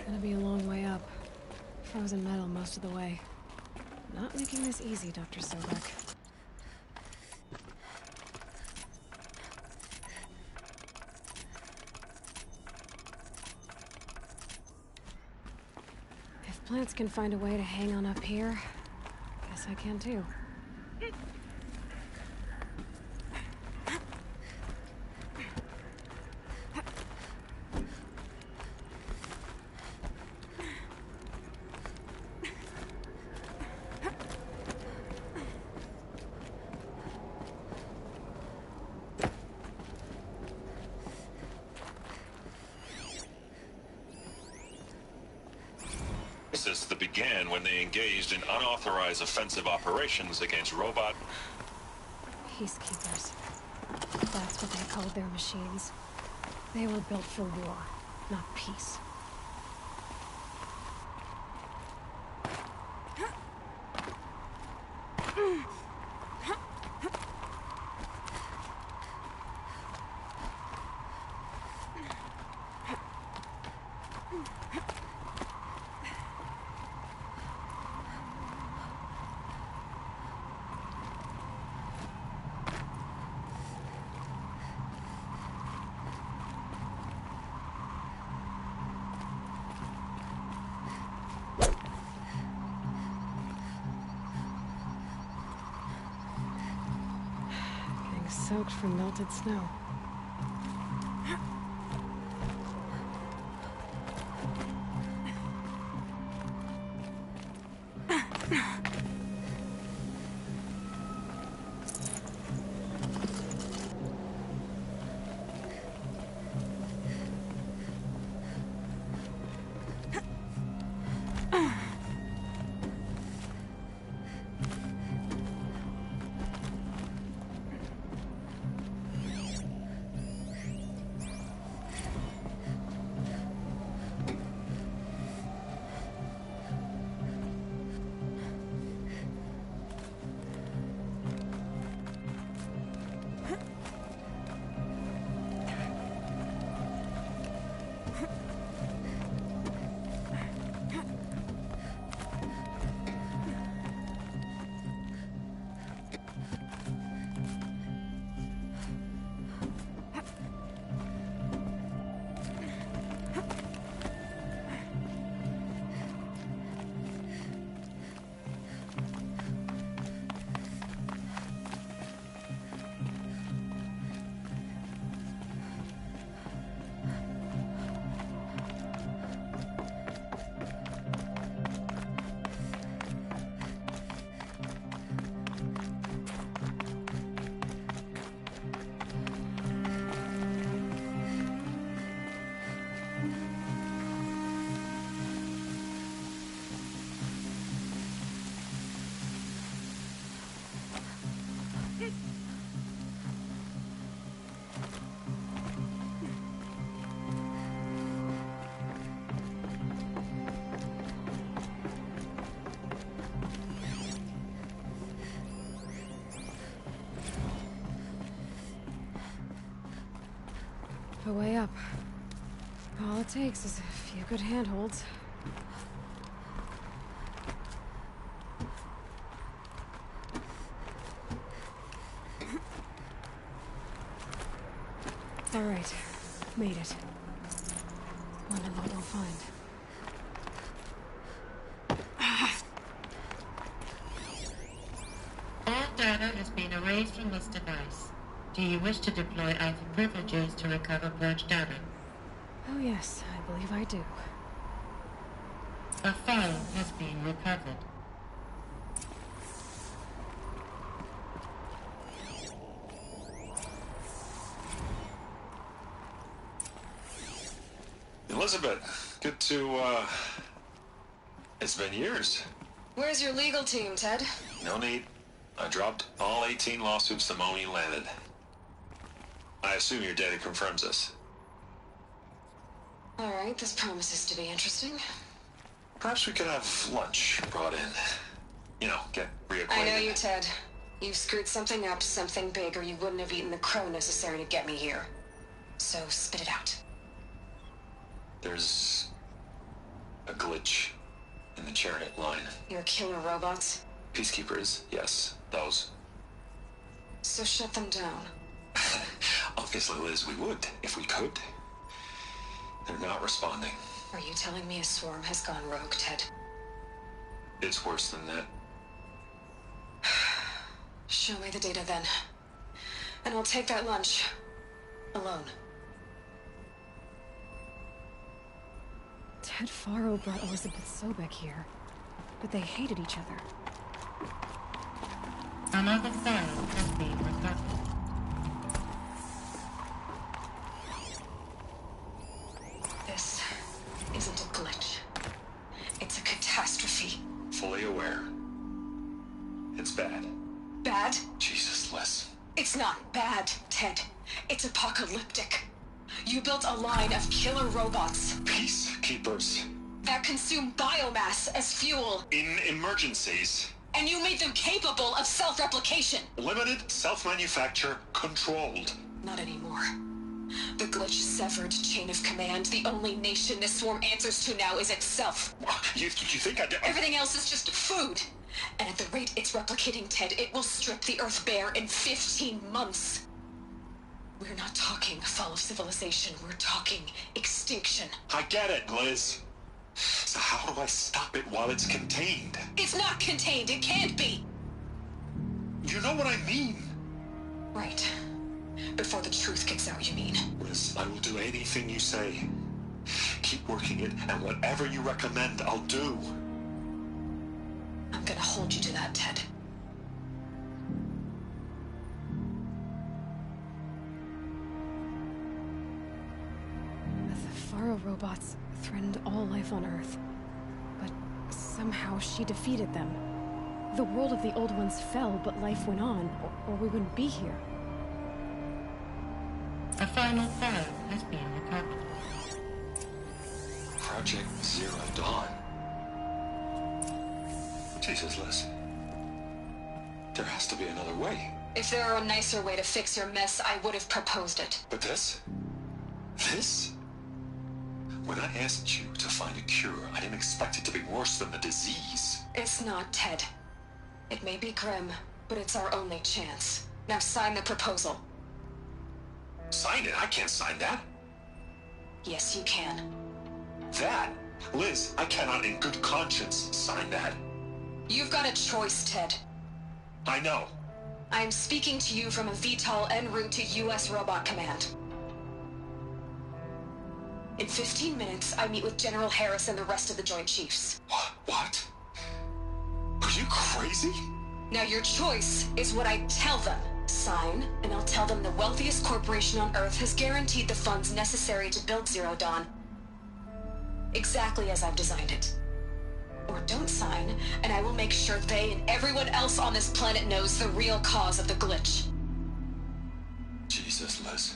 Gonna be a long way up. Frozen metal most of the way. Not making this easy, Dr. Sobek. Plants can find a way to hang on up here. Guess I can too. That began when they engaged in unauthorized offensive operations against robot Peacekeepers. That's what they called their machines. They were built for war. not peace. Soaked from melted snow. A way up. All it takes is a few good handholds. All right, made it. Wonder what we'll find. All data has been erased from this device. Do you wish to deploy Alpha privileges to recover purged data? Oh yes, I believe I do. A file has been recovered. Elizabeth, good to, it's been years. Where's your legal team, Ted? No need. I dropped all 18 lawsuits the moment you landed. I assume your data confirms this. All right, this promises to be interesting. Perhaps we could have lunch brought in. You know, get reacquainted. I know you, Ted. You screwed something up, something big, or you wouldn't have eaten the crow necessary to get me here. So spit it out. There's a glitch in the chariot line. Your killer robots? Peacekeepers, yes, those. So shut them down. Obviously, Liz, we would, if we could. They're not responding. Are you telling me a swarm has gone rogue, Ted? It's worse than that. Show me the data then. And I'll take that lunch. Alone. Ted Faro brought Elizabeth Sobek here. But they hated each other. Another file has been recovered. This isn't a glitch. It's a catastrophe. Fully aware. It's bad. Bad? Jesus, Liz. It's not bad, Ted. It's apocalyptic. You built a line of killer robots. Peacekeepers. That consume biomass as fuel. In emergencies. And you made them capable of self-replication. Limited, self-manufacture, controlled. Not anymore. The glitch severed chain of command. The only nation this swarm answers to now is itself. You think I did? Everything else is just food. And at the rate it's replicating, Ted, it will strip the Earth bare in 15 months. We're not talking fall of civilization. We're talking extinction. I get it, Liz. So how do I stop it while it's contained? It's not contained. It can't be. You know what I mean. Right. Before the truth gets out, you mean? Liz, I will do anything you say. Keep working it, and whatever you recommend, I'll do. I'm gonna hold you to that, Ted. The Faro robots threatened all life on Earth. But somehow she defeated them. The world of the Old Ones fell, but life went on, or we wouldn't be here. A final file has been recovered. Project Zero Dawn. Jesus, Liz. There has to be another way. If there were a nicer way to fix your mess, I would have proposed it. But this? This? When I asked you to find a cure, I didn't expect it to be worse than the disease. It's not, Ted. It may be grim, but it's our only chance. Now sign the proposal. Sign it? I can't sign that. Yes, you can. That? Liz, I cannot in good conscience sign that. You've got a choice, Ted. I know. I'm speaking to you from a VTOL en route to U.S. Robot Command. In 15 minutes, I meet with General Harris and the rest of the Joint Chiefs. What? Are you crazy? Now your choice is what I tell them. Sign, and I'll tell them the wealthiest corporation on Earth has guaranteed the funds necessary to build Zero Dawn. Exactly as I've designed it. Or don't sign, and I will make sure they and everyone else on this planet knows the real cause of the glitch. Jesus, Liz.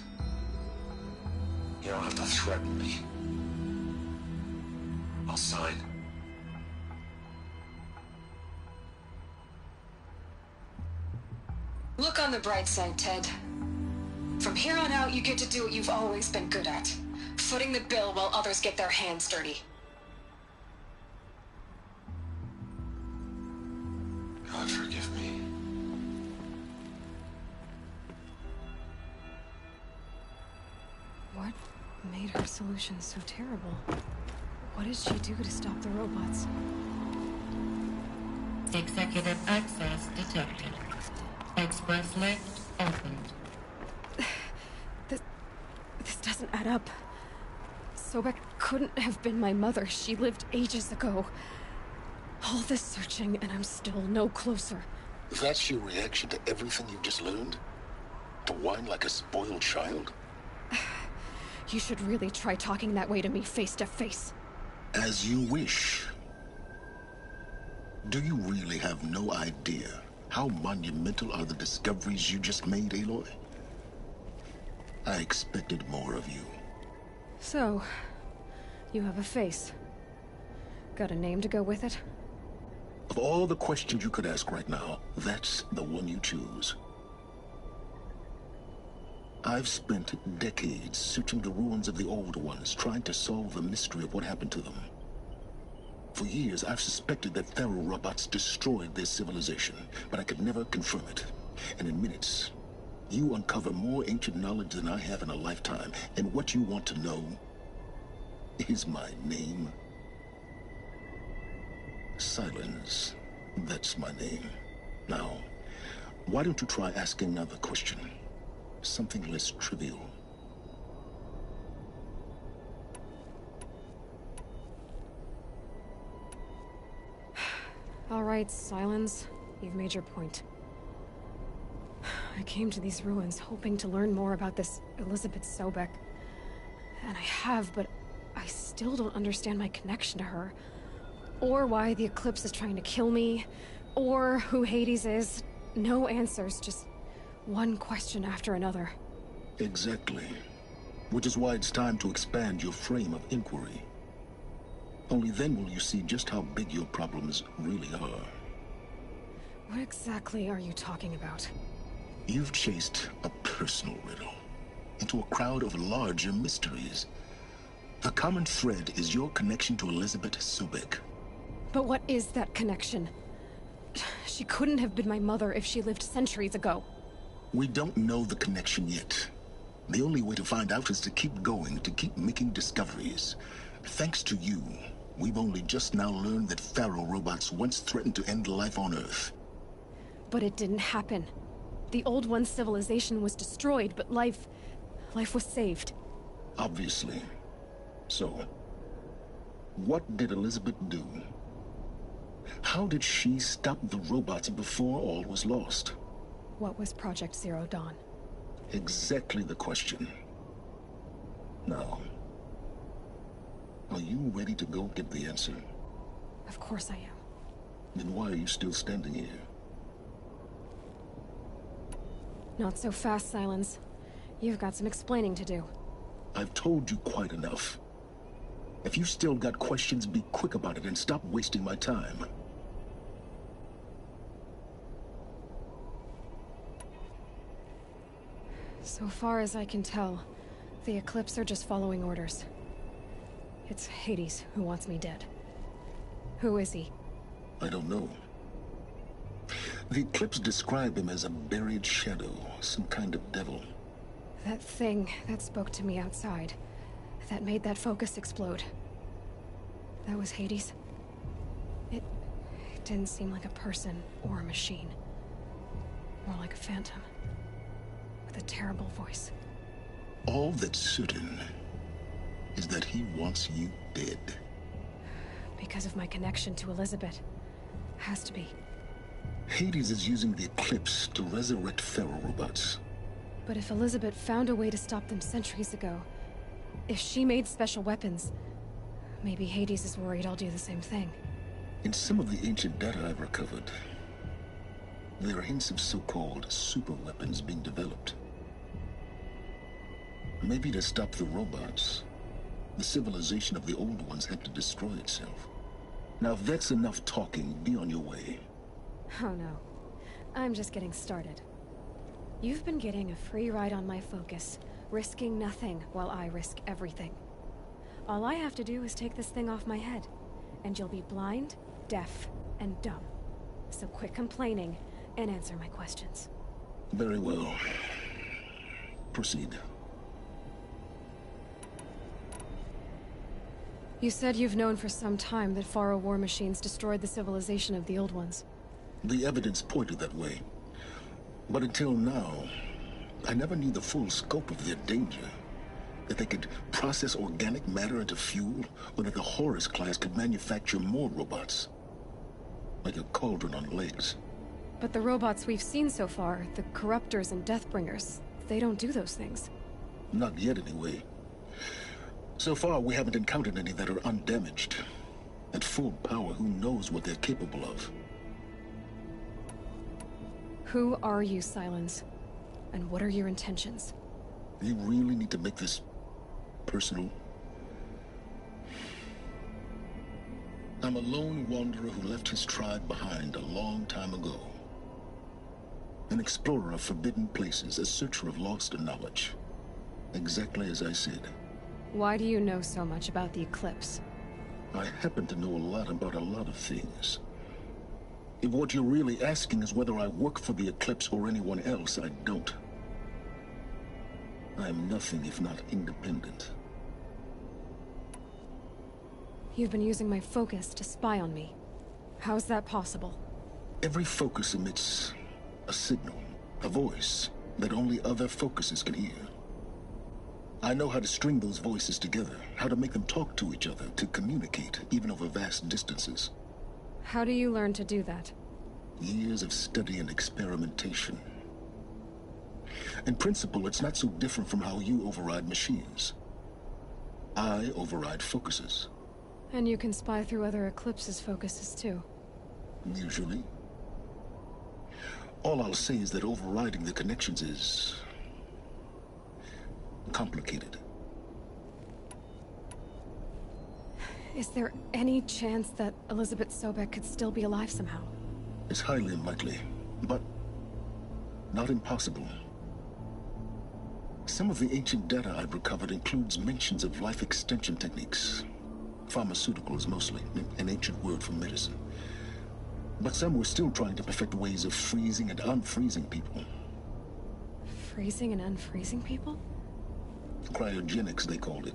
You don't have to threaten me. I'll sign. Look on the bright side, Ted. From here on out, you get to do what you've always been good at. Footing the bill while others get their hands dirty. God forgive me. What made her solution so terrible? What did she do to stop the robots? Executive access detected. Express lift opened. This doesn't add up. Sobek couldn't have been my mother. She lived ages ago. All this searching, and I'm still no closer. That's your reaction to everything you've just learned? To whine like a spoiled child? You should really try talking that way to me face to face. As you wish. Do you really have no idea how monumental are the discoveries you just made, Aloy? I expected more of you. So, you have a face. Got a name to go with it? Of all the questions you could ask right now, that's the one you choose. I've spent decades searching the ruins of the Old Ones, trying to solve the mystery of what happened to them. For years, I've suspected that Faro robots destroyed their civilization, but I could never confirm it. And in minutes, you uncover more ancient knowledge than I have in a lifetime, and what you want to know is my name. Silence. That's my name. Now, why don't you try asking another question? Something less trivial. All right, Silence. You've made your point. I came to these ruins hoping to learn more about this Elizabeth Sobek. And I have, but I still don't understand my connection to her. Or why the Eclipse is trying to kill me. Or who Hades is. No answers, just one question after another. Exactly. Which is why it's time to expand your frame of inquiry. Only then will you see just how big your problems really are. What exactly are you talking about? You've chased a personal riddle into a crowd of larger mysteries. The common thread is your connection to Elizabeth Sobek. But what is that connection? She couldn't have been my mother if she lived centuries ago. We don't know the connection yet. The only way to find out is to keep going, to keep making discoveries. Thanks to you, we've only just now learned that Pharaoh robots once threatened to end life on Earth. But it didn't happen. The Old One's civilization was destroyed, but life was saved. Obviously. So, what did Elizabeth do? How did she stop the robots before all was lost? What was Project Zero Dawn? Exactly the question. Now, are you ready to go get the answer? Of course I am. Then why are you still standing here? Not so fast, Silence. You've got some explaining to do. I've told you quite enough. If you still got questions, be quick about it and stop wasting my time. So far as I can tell, the Eclipse are just following orders. It's Hades who wants me dead. Who is he? I don't know. The Eclipse describe him as a buried shadow, some kind of devil. That thing that spoke to me outside, that made that focus explode. That was Hades? It didn't seem like a person or a machine. More like a phantom. With a terrible voice. All that's certain is that he wants you dead. Because of my connection to Elizabeth. Has to be. Hades is using the Eclipse to resurrect Pharaoh robots. But if Elizabeth found a way to stop them centuries ago, if she made special weapons, maybe Hades is worried I'll do the same thing. In some of the ancient data I've recovered, there are hints of so-called super weapons being developed. Maybe to stop the robots, the civilization of the old ones had to destroy itself. Now if that's enough talking, be on your way. Oh no. I'm just getting started. You've been getting a free ride on my focus, risking nothing while I risk everything. All I have to do is take this thing off my head, and you'll be blind, deaf, and dumb. So quit complaining and answer my questions. Very well. Proceed. You said you've known for some time that Pharaoh war machines destroyed the civilization of the Old Ones. The evidence pointed that way. But until now, I never knew the full scope of their danger. That they could process organic matter into fuel, or that the Horus class could manufacture more robots. Like a cauldron on legs. But the robots we've seen so far, the Corruptors and Deathbringers, they don't do those things. Not yet, anyway. So far, we haven't encountered any that are undamaged. At full power, who knows what they're capable of? Who are you, Silence? And what are your intentions? You really need to make this personal? I'm a lone wanderer who left his tribe behind a long time ago. An explorer of forbidden places, a searcher of lost knowledge. Exactly as I said. Why do you know so much about the Eclipse? I happen to know a lot about a lot of things. If what you're really asking is whether I work for the Eclipse or anyone else, I don't. I am nothing if not independent. You've been using my focus to spy on me. How's that possible? Every focus emits a signal, a voice, that only other focuses can hear. I know how to string those voices together, how to make them talk to each other, to communicate, even over vast distances. How do you learn to do that? Years of study and experimentation. In principle, it's not so different from how you override machines. I override focuses. And you can spy through other Eclipse's focuses too. Usually. All I'll say is that overriding the connections is complicated. Is there any chance that Elizabeth Sobek could still be alive somehow? It's highly unlikely, but not impossible. Some of the ancient data I've recovered includes mentions of life extension techniques. Pharmaceuticals, mostly, an ancient word for medicine. But some were still trying to perfect ways of freezing and unfreezing people. Freezing and unfreezing people? Cryogenics, they called it.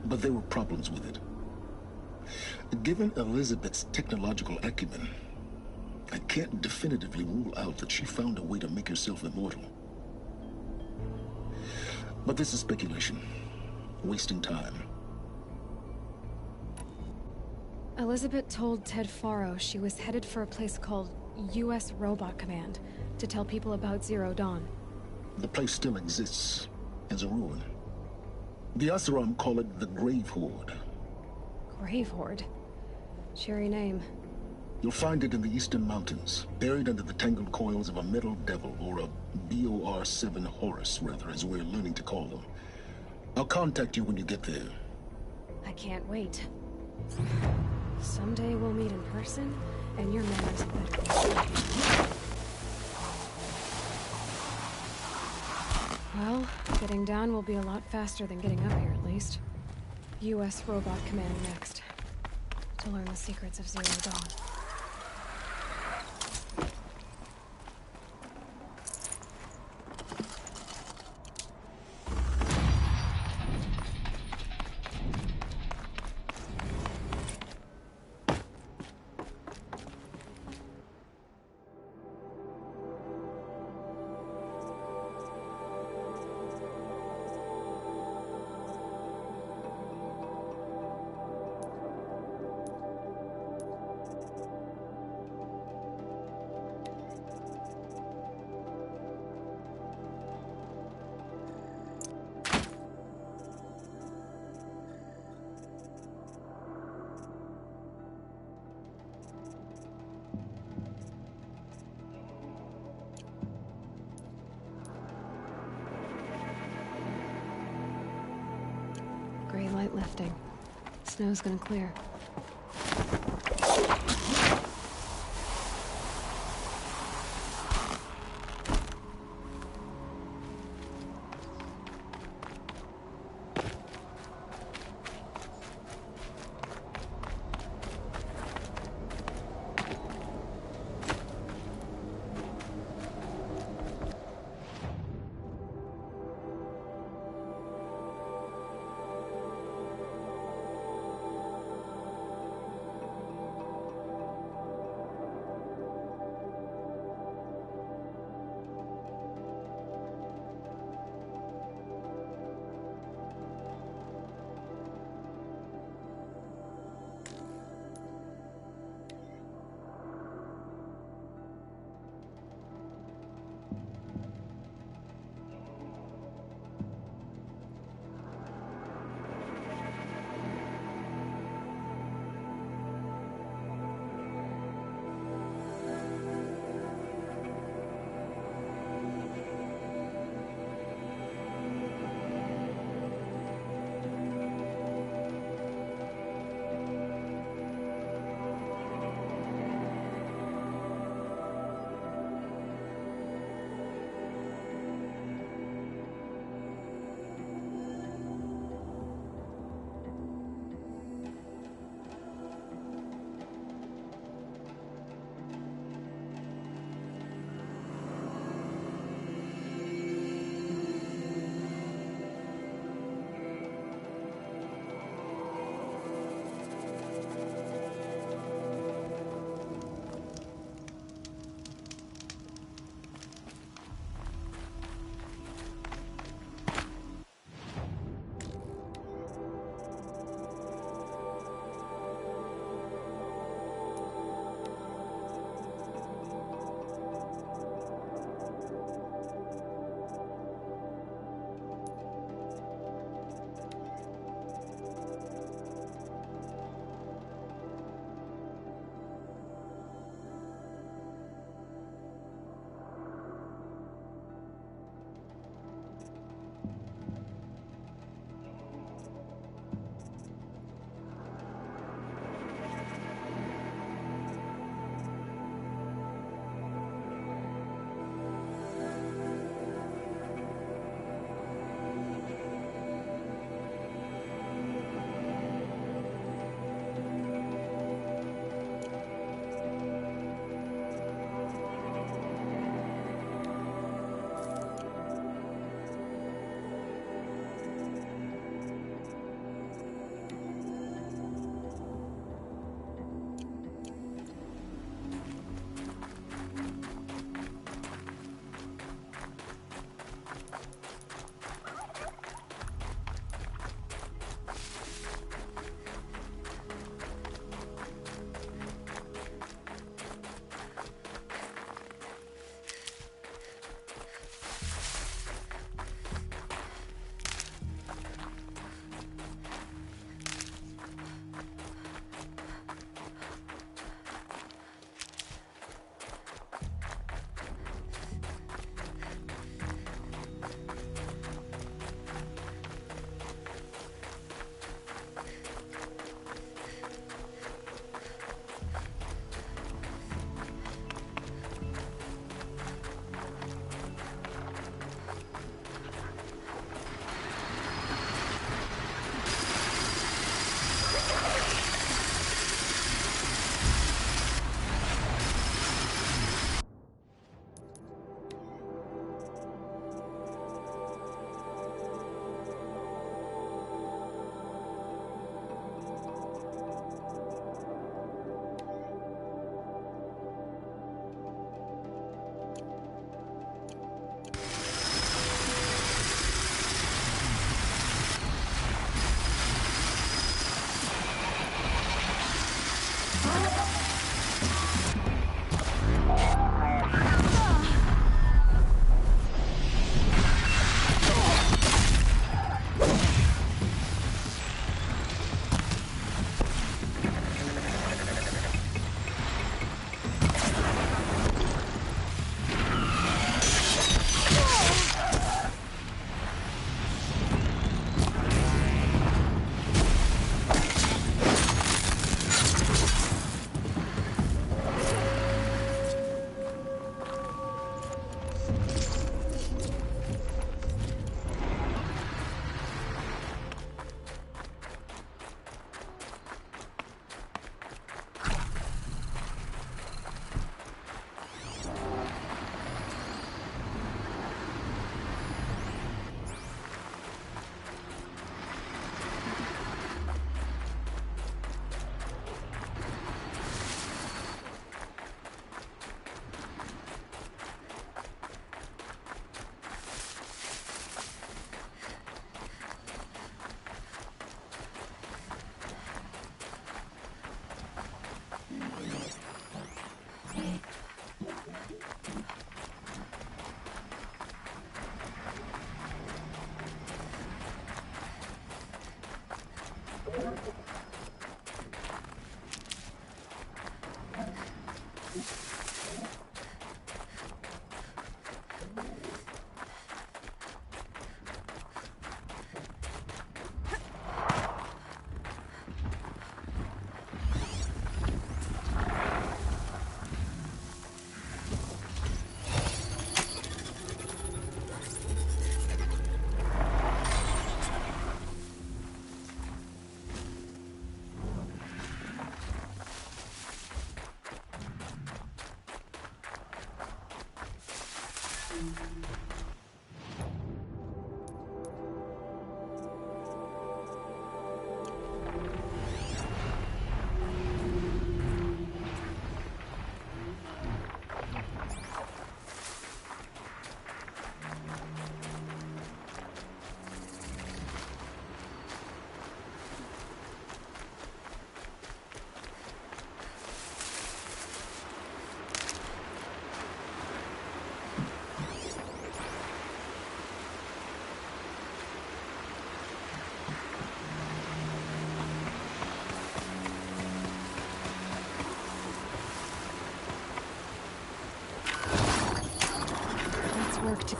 But there were problems with it. Given Elizabeth's technological acumen, I can't definitively rule out that she found a way to make herself immortal. But this is speculation. Wasting time. Elizabeth told Ted Faro she was headed for a place called U.S. Robot Command to tell people about Zero Dawn. The place still exists as a ruin. The Oseram call it the Grave Horde. Grave Horde? Cheery name. You'll find it in the Eastern Mountains, buried under the tangled coils of a Metal Devil, or a BOR-7 Horus, rather, as we're learning to call them. I'll contact you when you get there. I can't wait. Someday we'll meet in person, and your manners better. Well, getting down will be a lot faster than getting up here, at least. U.S. Robot Command next. To learn the secrets of Zero Dawn. Gray light lifting. Snow's gonna clear.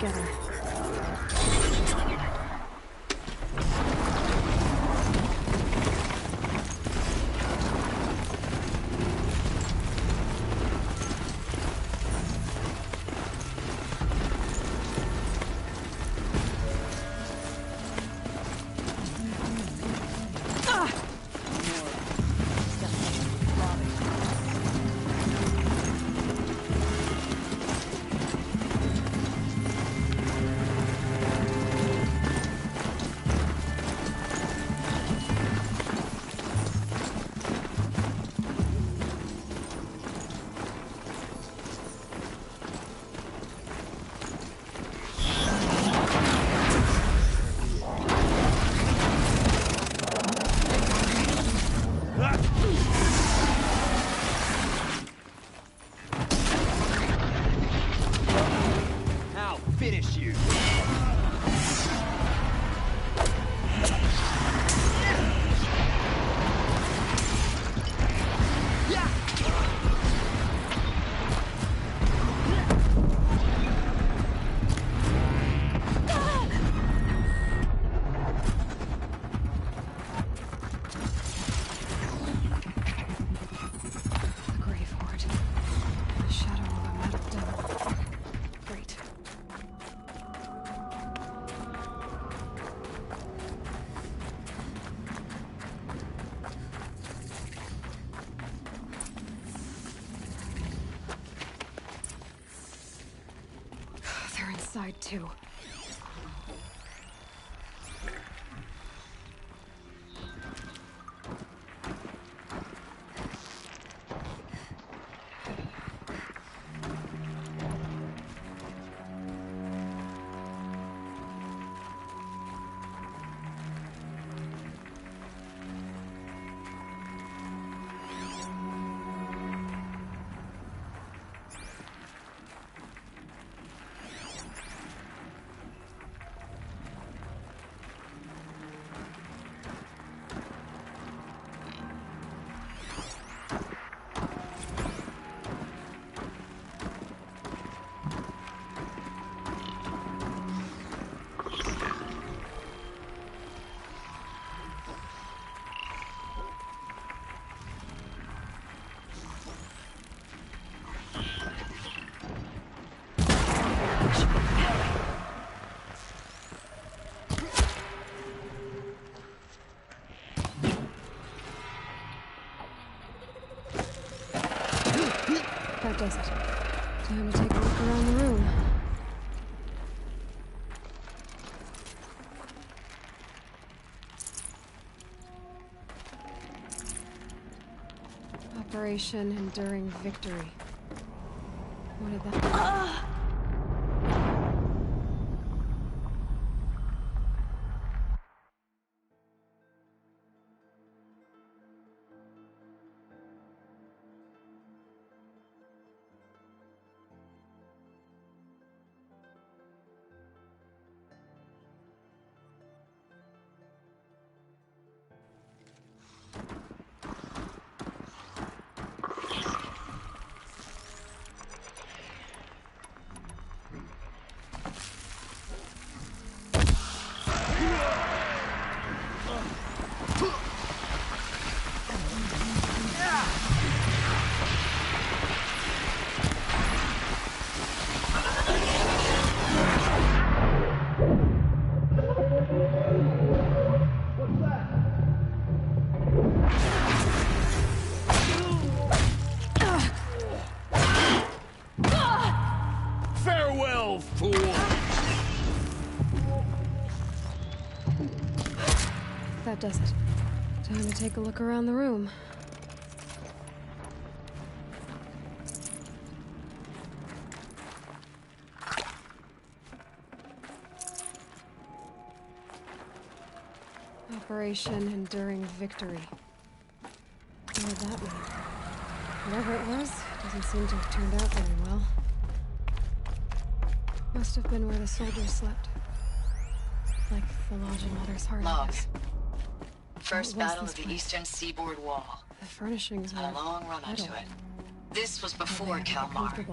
together. Finish you. Inside too. That does it. Time to take a look around the room. Operation Enduring Victory. What did that mean? Farewell, fool! That does it. Time to take a look around the room. Operation Enduring Victory. What did that mean? Whatever it was, doesn't seem to have turned out very well. Must have been where the soldiers slept. Like the Lodge in Mother's Heart. Logs. First battle of the Eastern Seaboard Wall. The furnishings were a long run onto metal. it. This was before Kalmar,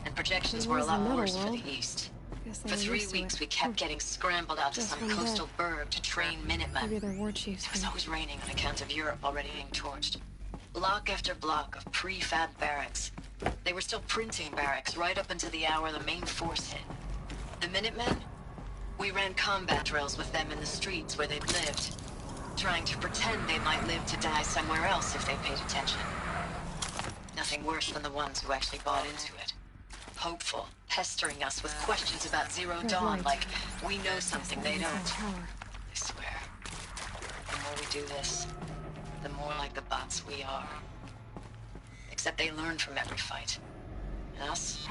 and projections were a lot worse for the East. Guess they For were 3 used to weeks, it. we kept getting scrambled out to Just some one coastal burg to train Minutemen. Maybe they're war chiefs. It was always raining on account of Europe already being torched. Block after block of prefab barracks. They were still printing barracks right up until the hour the main force hit. The Minutemen? We ran combat drills with them in the streets where they'd lived, trying to pretend they might live to die somewhere else if they paid attention. Nothing worse than the ones who actually bought into it. Hopeful, pestering us with questions about Zero Dawn, like we know something they don't. I swear, the more we do this, the more like the bots we are. Except they learn from every fight. And us?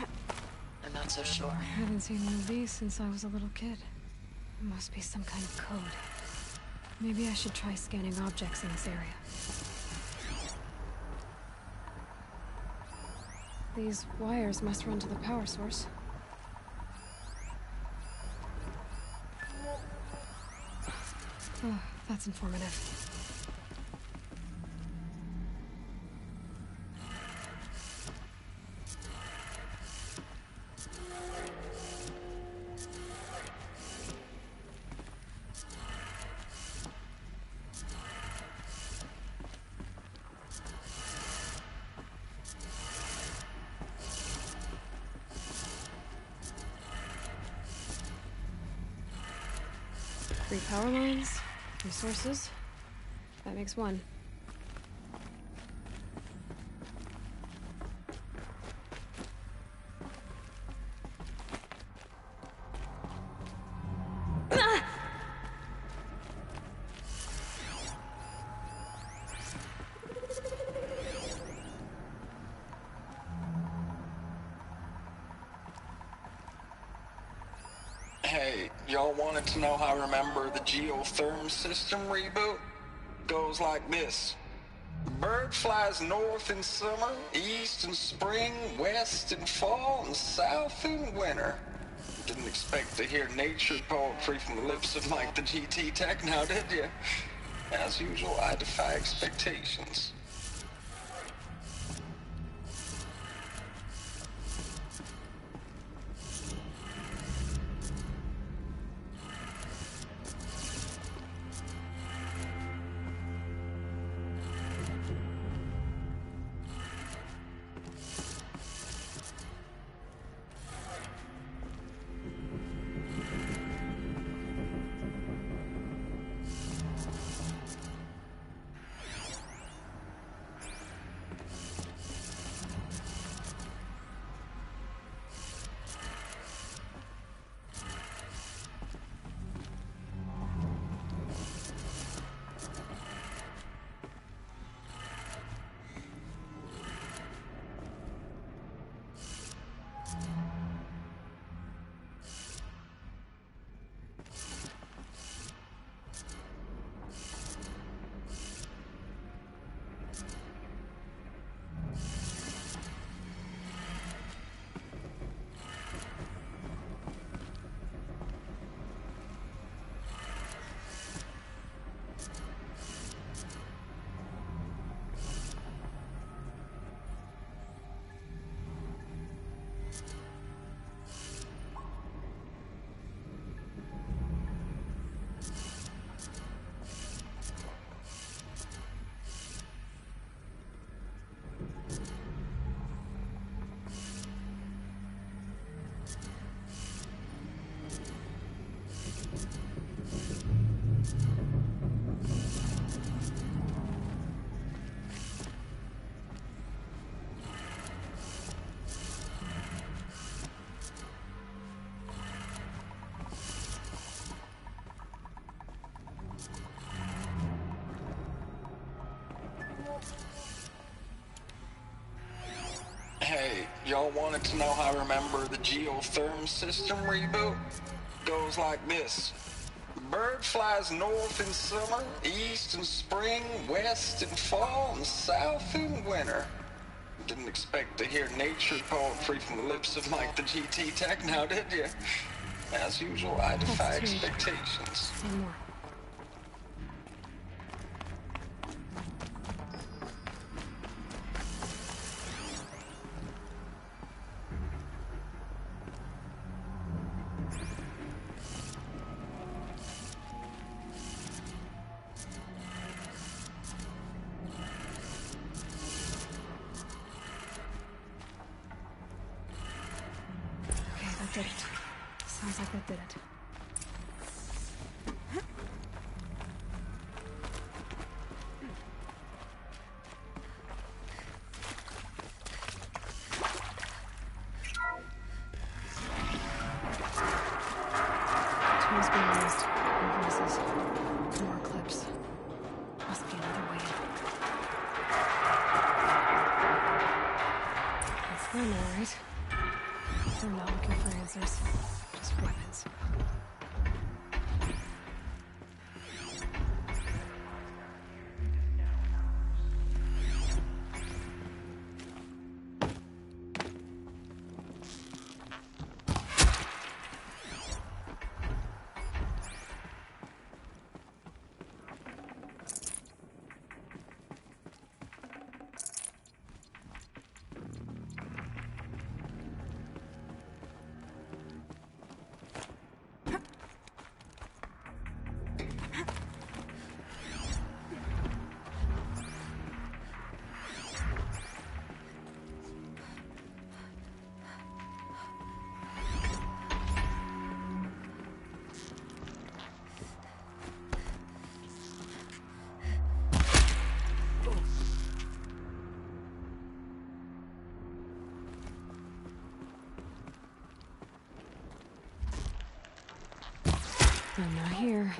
I'm not so sure. I haven't seen one of these since I was a little kid. It must be some kind of code. Maybe I should try scanning objects in this area. These wires must run to the power source. Oh, that's informative. Three power lines, resources. That makes one. Hey, y'all wanted to know how I remember the geotherm system reboot? Goes like this. Bird flies north in summer, east in spring, west in fall, and south in winter. Didn't expect to hear nature poetry from the lips of Mike the GT Tech now, did you? As usual, I defy expectations. Hey, y'all wanted to know how I remember the geotherm system reboot? Goes like this. Bird flies north in summer, east in spring, west in fall, and south in winter. Didn't expect to hear nature poetry from the lips of Mike the GT Tech now, did you? As usual, I defy expectations. One more. did it. Sounds like that did it. Tools being used. Invoices. More clips. Must be another way in. That's them, all right. They're not looking for answers. Just weapons. I'm not here.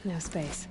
No space.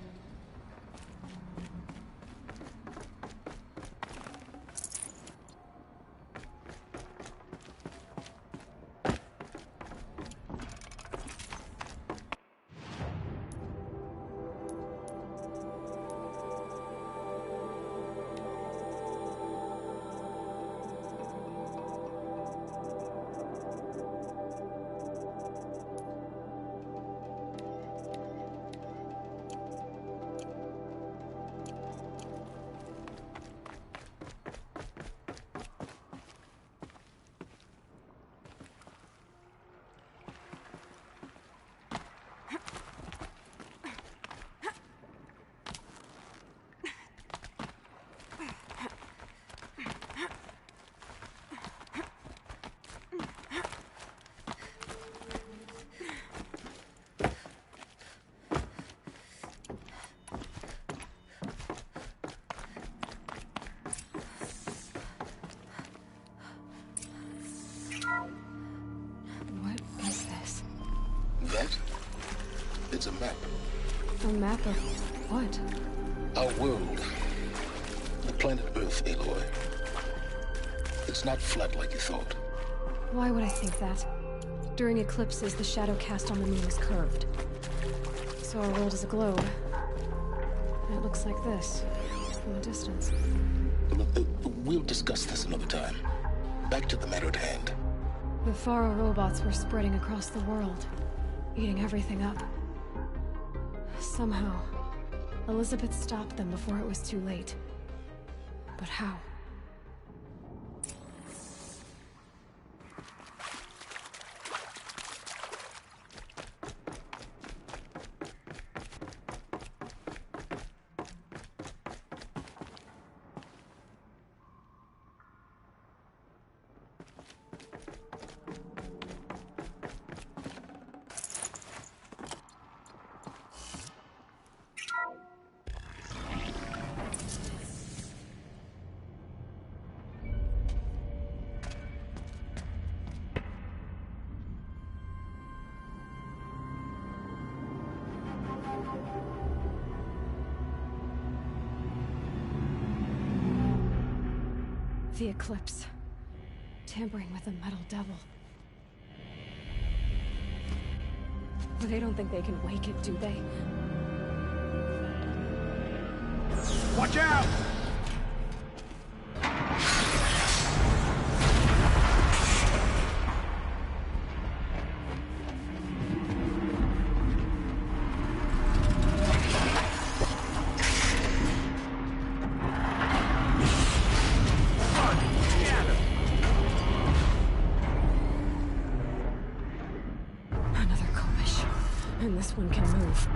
What is this? That? It's a map. A map of what? Our world. The planet Earth, Aloy. It's not flat like you thought. Why would I think that? During eclipses, the shadow cast on the moon is curved. So our world is a globe. And it looks like this, from a distance. We'll discuss this another time. Back to the matter at hand. The Faro robots were spreading across the world, eating everything up. Somehow, Elizabeth stopped them before it was too late. But how? The Eclipse. Tampering with the Metal Devil. But they don't think they can wake it, do they? Watch out! Another Kovish. And this one can move.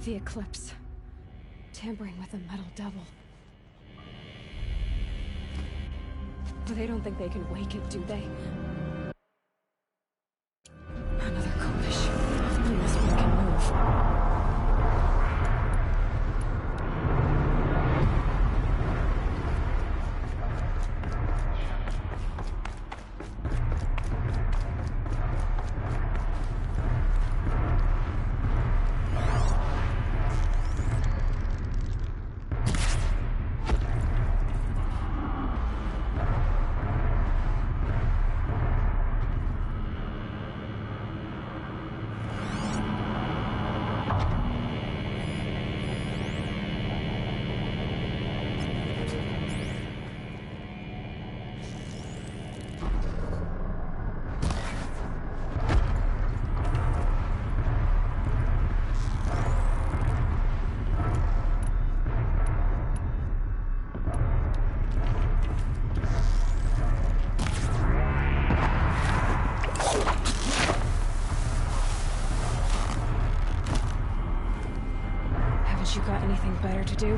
The Eclipse. Tampering with the Metal Devil. But they don't think they can wake it, do they? Another Kovish. And this one can move. You got anything better to do?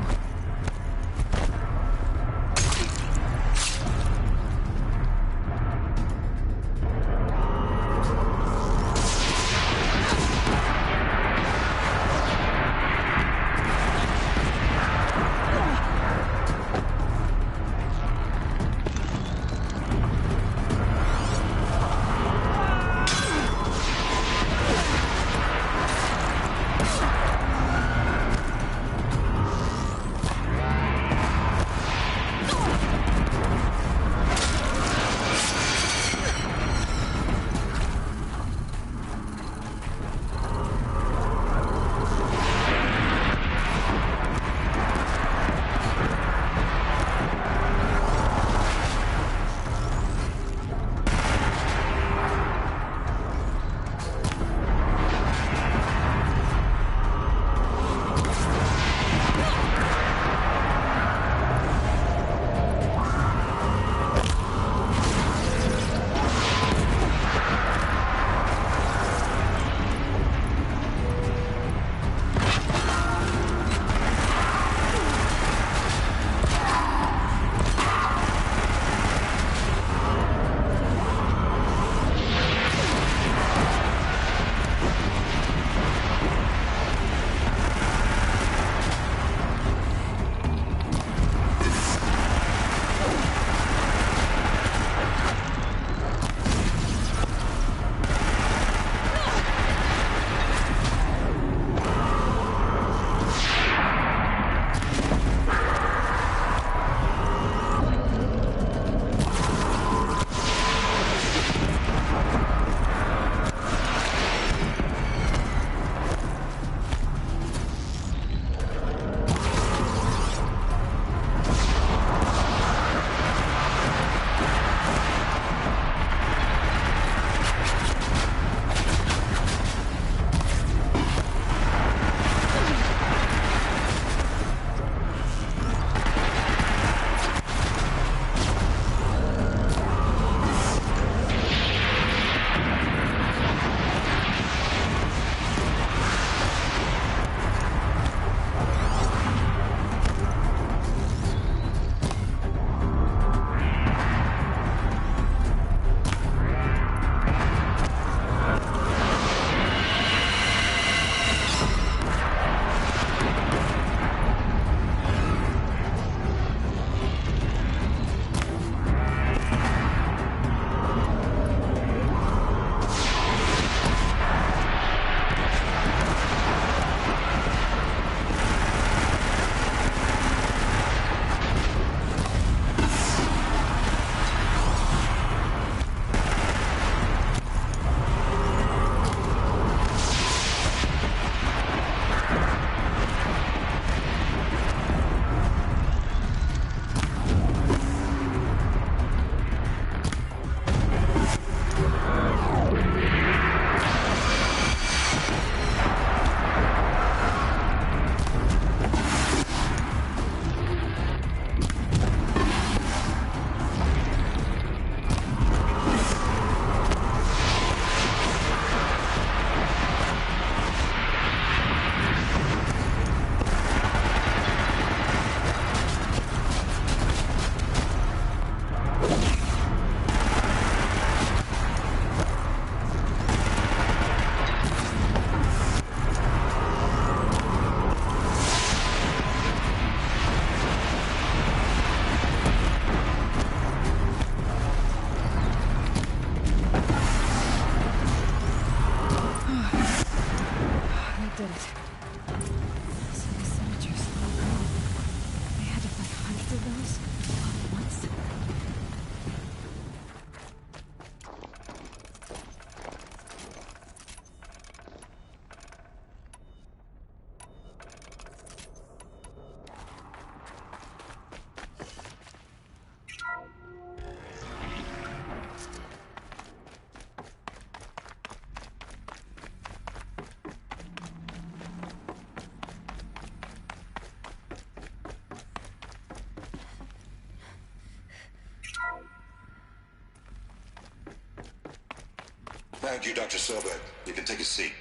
Thank you, Dr. Sobek. You can take a seat.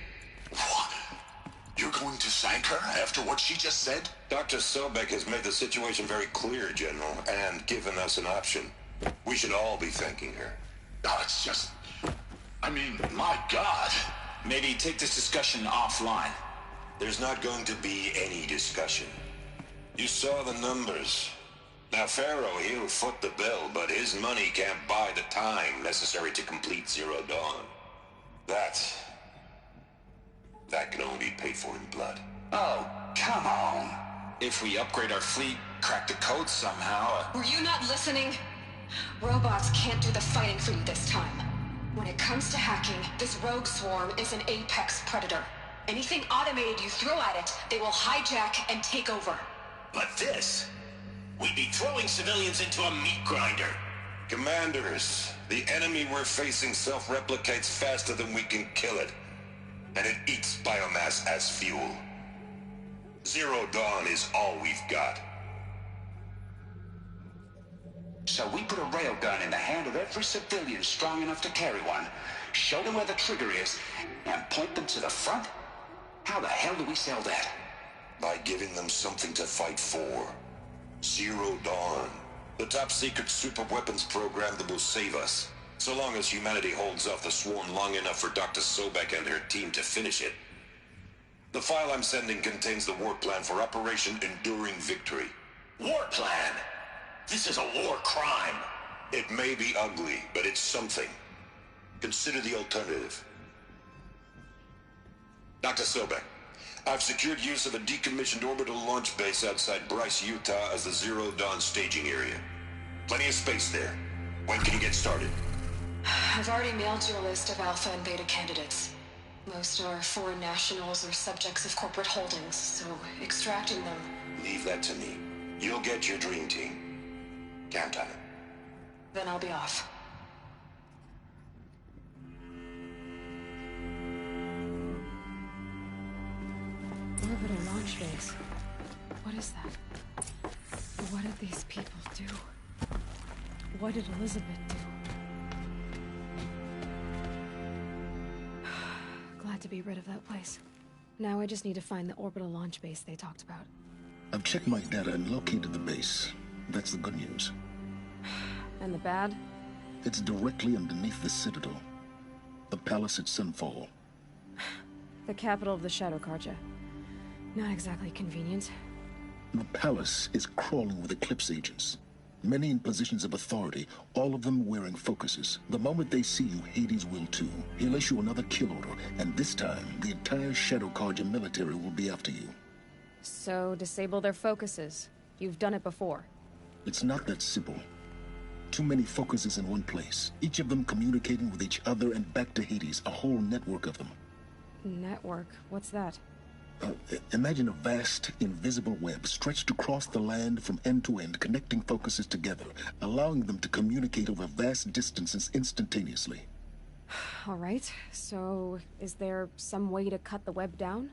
What? You're going to thank her after what she just said? Dr. Sobek has made the situation very clear, General, and given us an option. We should all be thanking her. Oh, it's just... I mean, my God. Maybe take this discussion offline. There's not going to be any discussion. You saw the numbers. Now, Pharaoh, he'll foot the bill, but his money can't buy the time necessary to complete Zero Dawn. That can only be paid for in blood. Oh, come on. If we upgrade our fleet, crack the code somehow... Were you not listening? Robots can't do the fighting for you this time. When it comes to hacking, this rogue swarm is an apex predator. Anything automated you throw at it, they will hijack and take over. But this... we'd be throwing civilians into a meat grinder. Commanders, the enemy we're facing self-replicates faster than we can kill it. And it eats biomass as fuel. Zero Dawn is all we've got. So we put a railgun in the hand of every civilian strong enough to carry one, show them where the trigger is, and point them to the front? How the hell do we sell that? By giving them something to fight for. Zero Dawn. The top-secret super-weapons program that will save us. So long as humanity holds off the swarm long enough for Dr. Sobek and her team to finish it. The file I'm sending contains the war plan for Operation Enduring Victory. War plan? This is a war crime. It may be ugly, but it's something. Consider the alternative. Dr. Sobek, I've secured use of a decommissioned orbital launch base outside Bryce, Utah as the Zero Dawn staging area. Plenty of space there. When can you get started? I've already mailed you a list of alpha and beta candidates. Most are foreign nationals or subjects of corporate holdings, so extracting them... Leave that to me. You'll get your dream team. Count on it. Then I'll be off. Orbital launch base. What is that? What did these people do? What did Elizabeth do? Glad to be rid of that place. Now I just need to find the orbital launch base they talked about. I've checked my data and located the base. That's the good news. And the bad? It's directly underneath the Citadel. The palace at Sunfall. The capital of the Shadow Carja. Not exactly convenient. The palace is crawling with Eclipse agents. Many in positions of authority, all of them wearing focuses. The moment they see you, Hades will too. He'll issue another kill order, and this time, the entire Shadow Carja military will be after you. So, disable their focuses. You've done it before. It's not that simple. Too many focuses in one place, each of them communicating with each other and back to Hades, a whole network of them. Network? What's that? Imagine a vast, invisible web stretched across the land from end to end, connecting focuses together, allowing them to communicate over vast distances instantaneously. All right, so is there some way to cut the web down?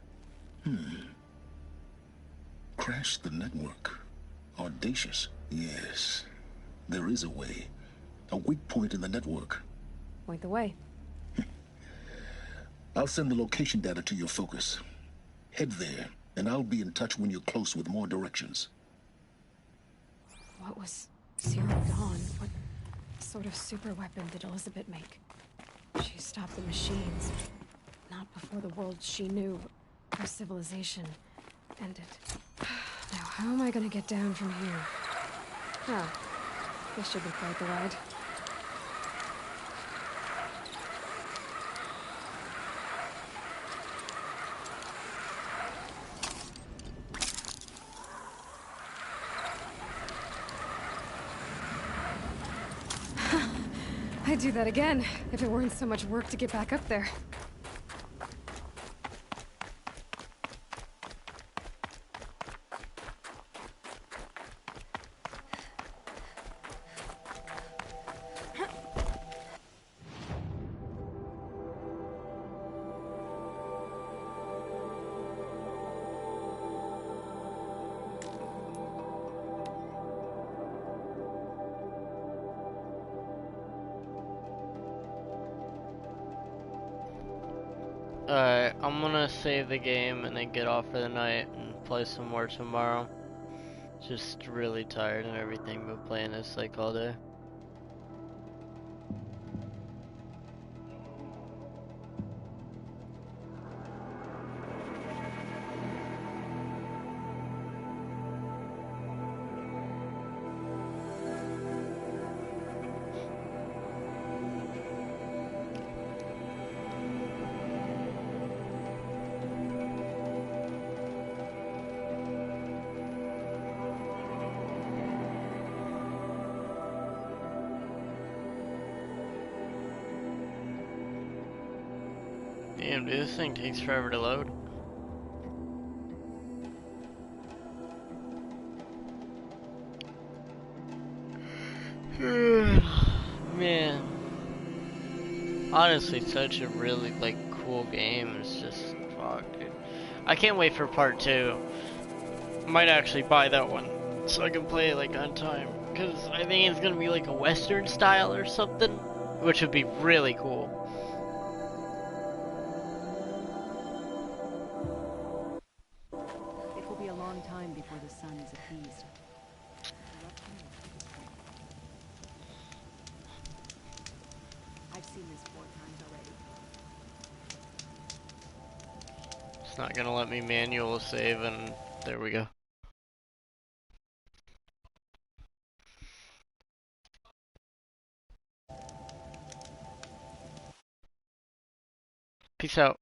Crash the network. Audacious. Yes, there is a way. A weak point in the network. Point the way. I'll send the location data to your focus. Head there, and I'll be in touch when you're close with more directions. What was Zero Dawn? What sort of super weapon did Elizabeth make? She stopped the machines. Not before the world she knew, her civilization, ended. Now, how am I gonna get down from here? Ah, this should be quite the ride. I'd do that again, if it weren't so much work to get back up there. Alright, I'm gonna save the game and then get off for the night and play some more tomorrow. Just really tired and everything, been playing this like all day. Damn, dude, this thing takes forever to load. Man. Honestly, such a really, like, cool game. It's just, fuck, dude. I can't wait for part 2. Might actually buy that one, so I can play it, like, on time. Because I think it's gonna be, like, a Western style or something, which would be really cool. It will be a long time before the sun is appeased. I've seen this 4 times already. It's not gonna let me manual save, and there we go. Peace out.